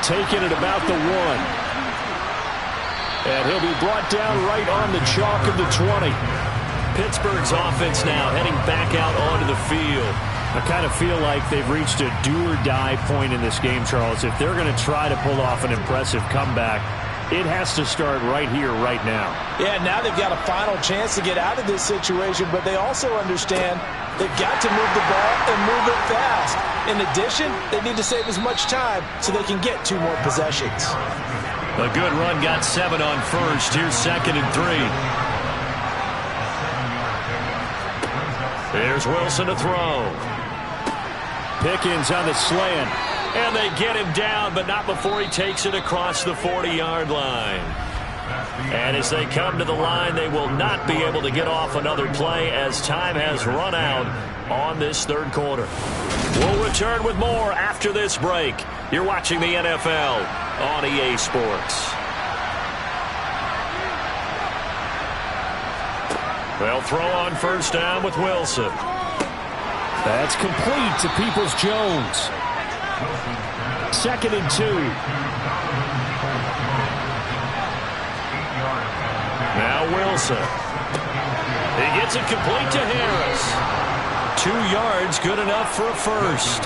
Taking it about the 1. And he'll be brought down right on the chalk of the 20. Pittsburgh's offense now heading back out onto the field. I kind of feel like they've reached a do-or-die point in this game, Charles. If they're going to try to pull off an impressive comeback, it has to start right here, right now. Yeah, now they've got a final chance to get out of this situation, but they also understand they've got to move the ball and move it fast. In addition, they need to save as much time so they can get 2 more possessions. A good run got 7 on first. Here's 2nd and 3. There's Wilson to throw. Pickens on the slant. And they get him down, but not before he takes it across the 40-yard line. And as they come to the line, they will not be able to get off another play as time has run out on this third quarter. We'll return with more after this break. You're watching the NFL on EA Sports. They'll throw on first down with Wilson. That's complete to Peoples-Jones. 2nd and 2. Now Wilson. He gets it complete to Harris. 2 yards, good enough for a first.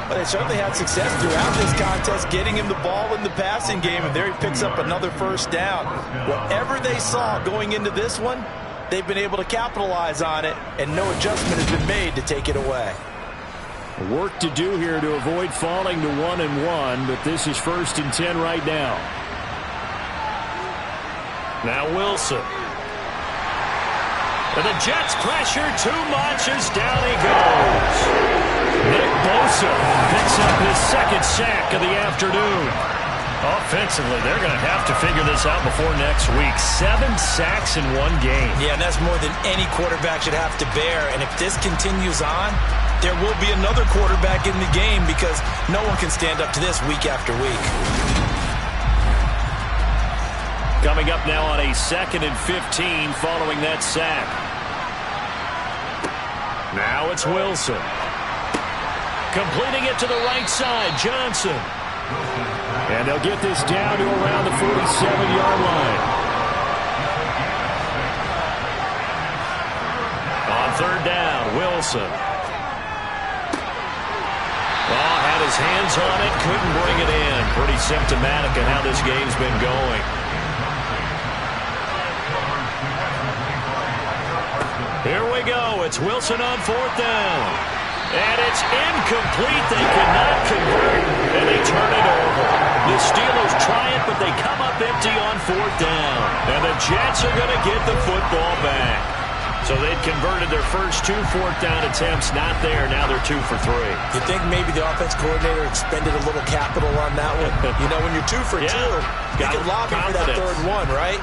Well, they certainly had success throughout this contest getting him the ball in the passing game, and there he picks up another first down. Whatever they saw going into this one, they've been able to capitalize on it, and no adjustment has been made to take it away. Work to do here to avoid falling to 1-1, but this is 1st and 10 right now. Now Wilson. And the Jets pressure too much as down he goes. Nick Bosa picks up his 2nd sack of the afternoon. Offensively, they're going to have to figure this out before next week. 7 sacks in 1 game. Yeah, and that's more than any quarterback should have to bear. And if this continues on, there will be another quarterback in the game because no one can stand up to this week after week. Coming up now on a 2nd and 15 following that sack. Now it's Wilson. Completing it to the right side, Johnson. And they'll get this down to around the 47-yard line. On 3rd down, Wilson. Oh, had his hands on it, couldn't bring it in. Pretty symptomatic of how this game's been going. Here we go. It's Wilson on 4th down. And it's incomplete. They cannot convert, and they turn it over. The Steelers try it, but they come up empty on 4th down. And the Jets are going to get the football back. So they'd converted their first 2 4th down attempts. Not there. Now they're 2 for 3. You think maybe the offense coordinator expended a little capital on that one? You know, when you're 2 for 2, you can lobby for that 3rd one, right?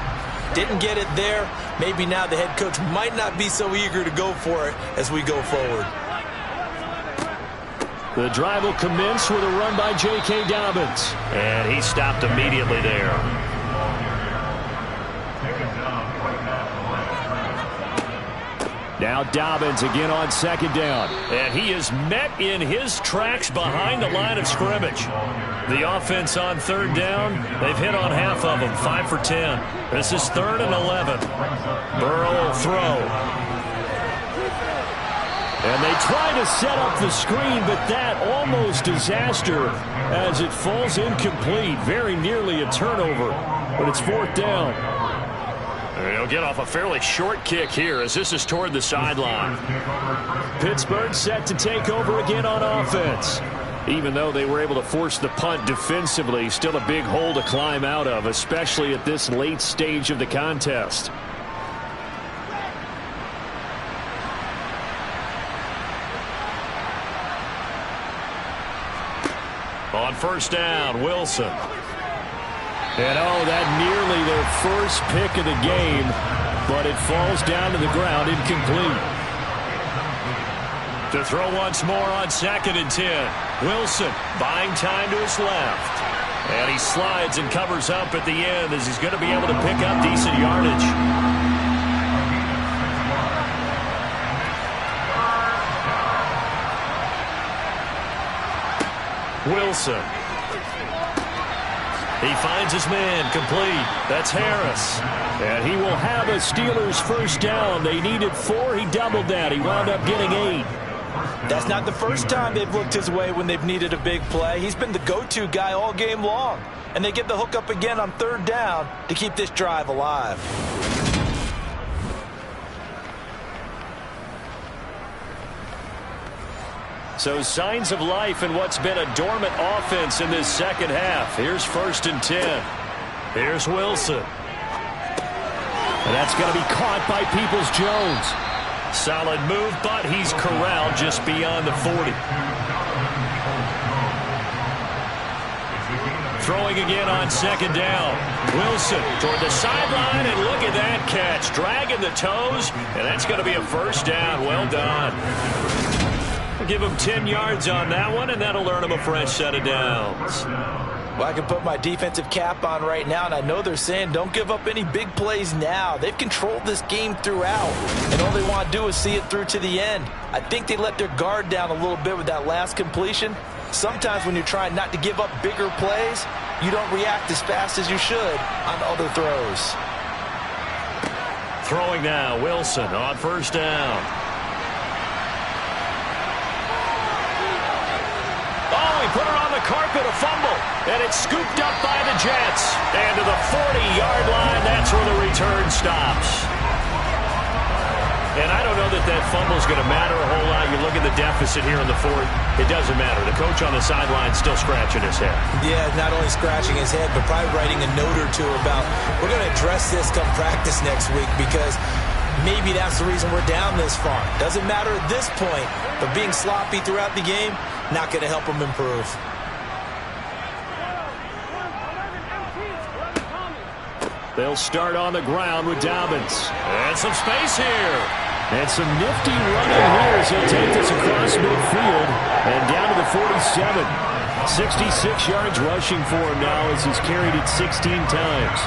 Didn't get it there. Maybe now the head coach might not be so eager to go for it as we go forward. The drive will commence with a run by J.K. Dobbins. And he stopped immediately there. Now Dobbins again on 2nd down. And he is met in his tracks behind the line of scrimmage. The offense on 3rd down, they've hit on half of them, 5 for 10. This is 3rd and 11. Burrow will throw. And they try to set up the screen, but that almost disaster as it falls incomplete. Very nearly a turnover, but it's 4th down. He'll get off a fairly short kick here as this is toward the sideline. Pittsburgh set to take over again on offense. Even though they were able to force the punt defensively, still a big hole to climb out of, especially at this late stage of the contest. On first down, Wilson. And that nearly their first pick of the game, but it falls down to the ground incomplete. To throw once more on 2nd and 10. Wilson buying time to his left. And he slides and covers up at the end as he's going to be able to pick up decent yardage. Wilson. He finds his man complete. That's Harris. And he will have a Steelers first down. They needed 4. He doubled that. He wound up getting 8. That's not the first time they've looked his way when they've needed a big play. He's been the go-to guy all game long. And they get the hook up again on 3rd down to keep this drive alive. So signs of life in what's been a dormant offense in this second half. Here's 1st and 10. Here's Wilson. And that's going to be caught by Peoples-Jones. Solid move, but he's corralled just beyond the 40. Throwing again on 2nd down. Wilson toward the sideline, and look at that catch. Dragging the toes, and that's going to be a first down. Well done. We'll give him 10 yards on that one, and that'll earn him a fresh set of downs. Well, I can put my defensive cap on right now, and I know they're saying don't give up any big plays now. They've controlled this game throughout, and all they want to do is see it through to the end. I think they let their guard down a little bit with that last completion. Sometimes when you're trying not to give up bigger plays, you don't react as fast as you should on other throws. Throwing now, Wilson on first down. Oh, he put it on the carpet, a fumble, and it's scooped up by the Jets. And to the 40-yard line, that's where the return stops. And I don't know that that fumble's going to matter a whole lot. You look at the deficit here in the 4th, it doesn't matter. The coach on the sideline still scratching his head. Yeah, not only scratching his head, but probably writing a note or two about, we're going to address this come practice next week, because maybe that's the reason we're down this far. Doesn't matter at this point, but being sloppy throughout the game, not going to help him improve. They'll start on the ground with Dobbins. And some space here. And some nifty running here as he'll take this across midfield and down to the 47. 66 yards rushing for him now as he's carried it 16 times.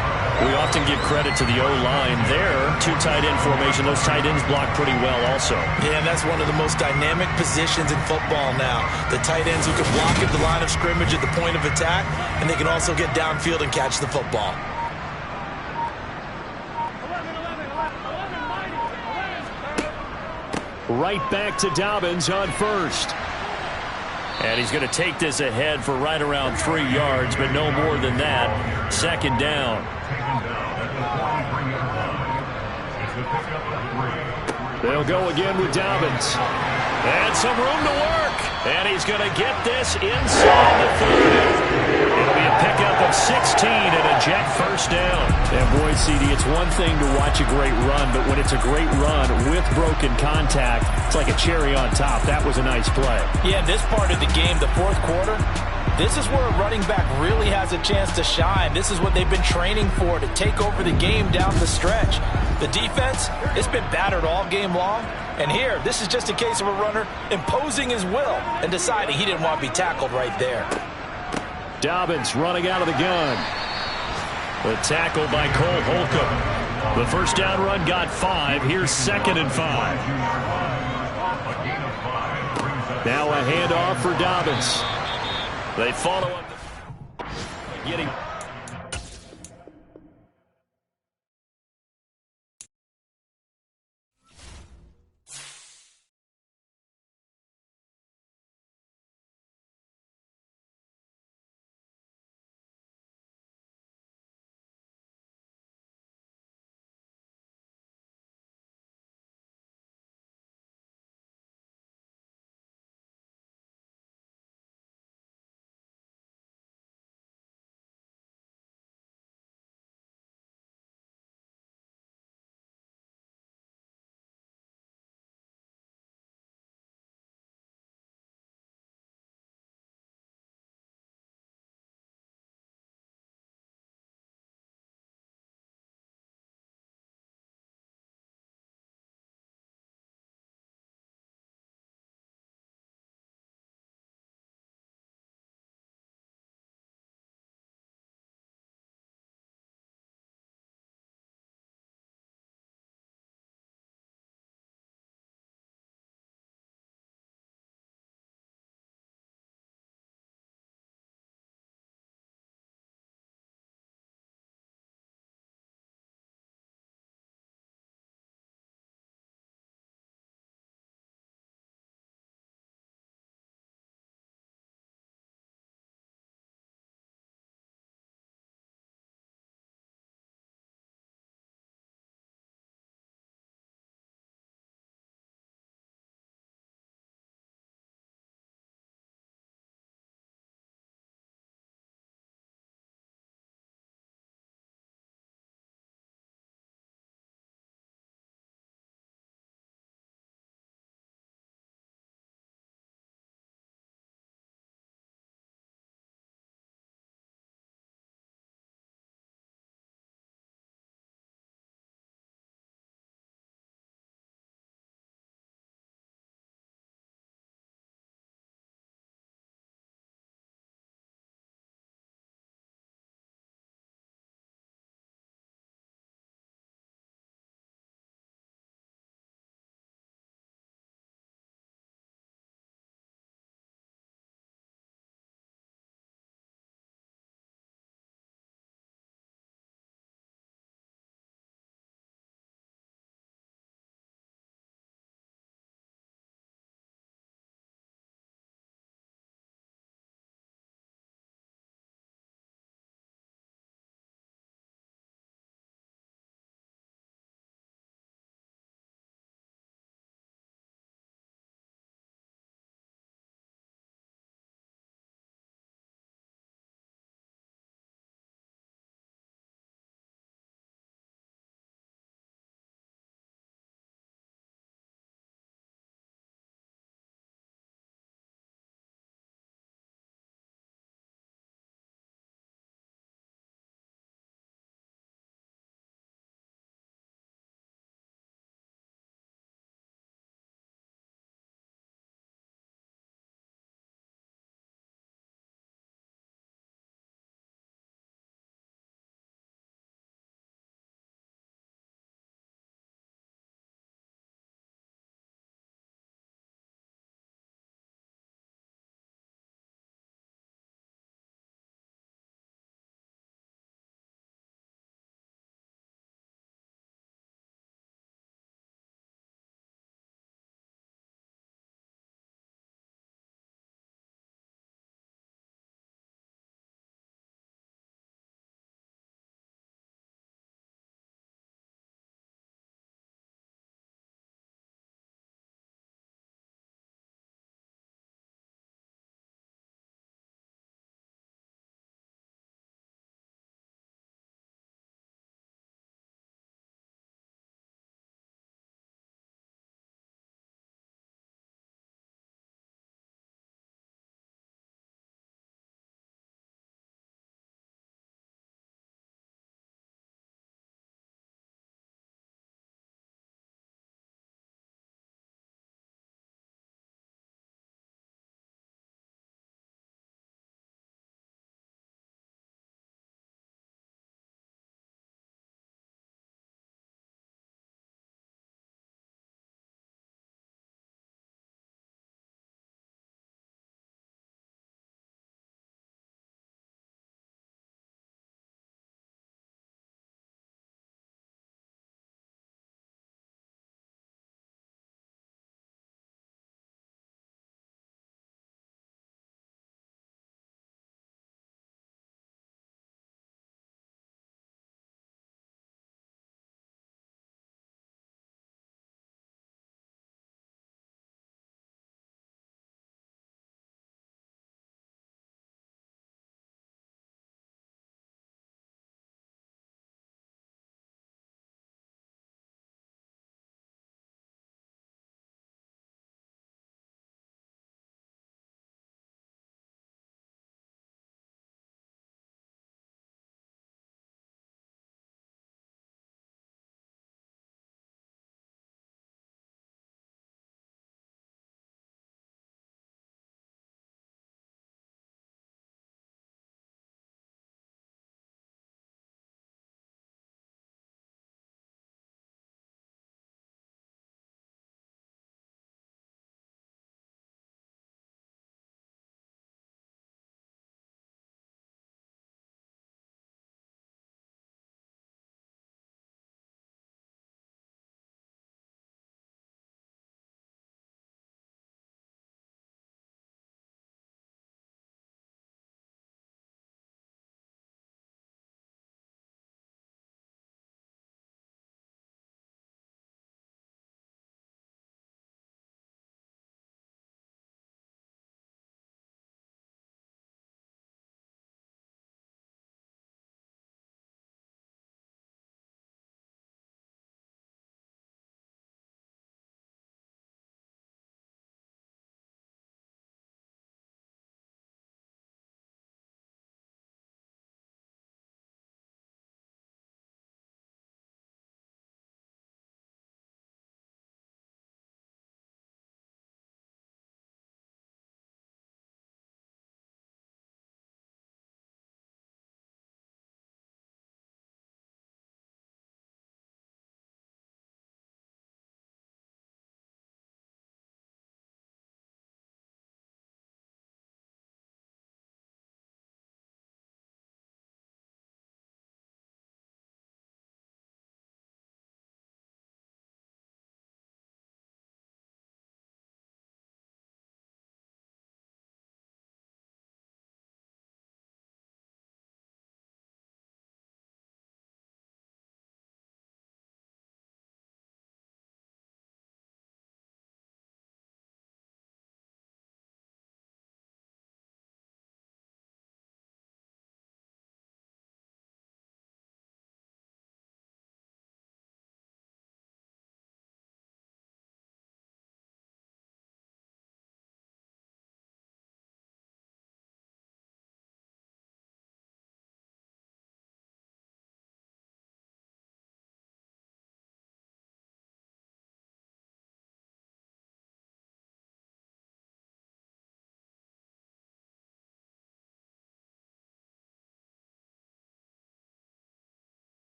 We often give credit to the O-line there. 2 tight end formation. Those tight ends block pretty well also. Yeah, and that's one of the most dynamic positions in football now. The tight ends who can block at the line of scrimmage at the point of attack, and they can also get downfield and catch the football. Right back to Dobbins on first. And he's going to take this ahead for right around 3 yards, but no more than that. 2nd down. They'll go again with Dobbins. And some room to work. And he's going to get this inside the 30. It'll be a pickup of 16 and a Jet first down. And boy, CD, it's one thing to watch a great run, but when it's a great run with broken contact, it's like a cherry on top. That was a nice play. Yeah, this part of the game, the 4th quarter, this is where a running back really has a chance to shine. This is what they've been training for, to take over the game down the stretch. The defense, it's been battered all game long. And here, this is just a case of a runner imposing his will and deciding he didn't want to be tackled right there. Dobbins running out of the gun. The tackle by Cole Holcomb. The first down run got 5. Here's 2nd and 5. Now a handoff for Dobbins. They follow up. Getting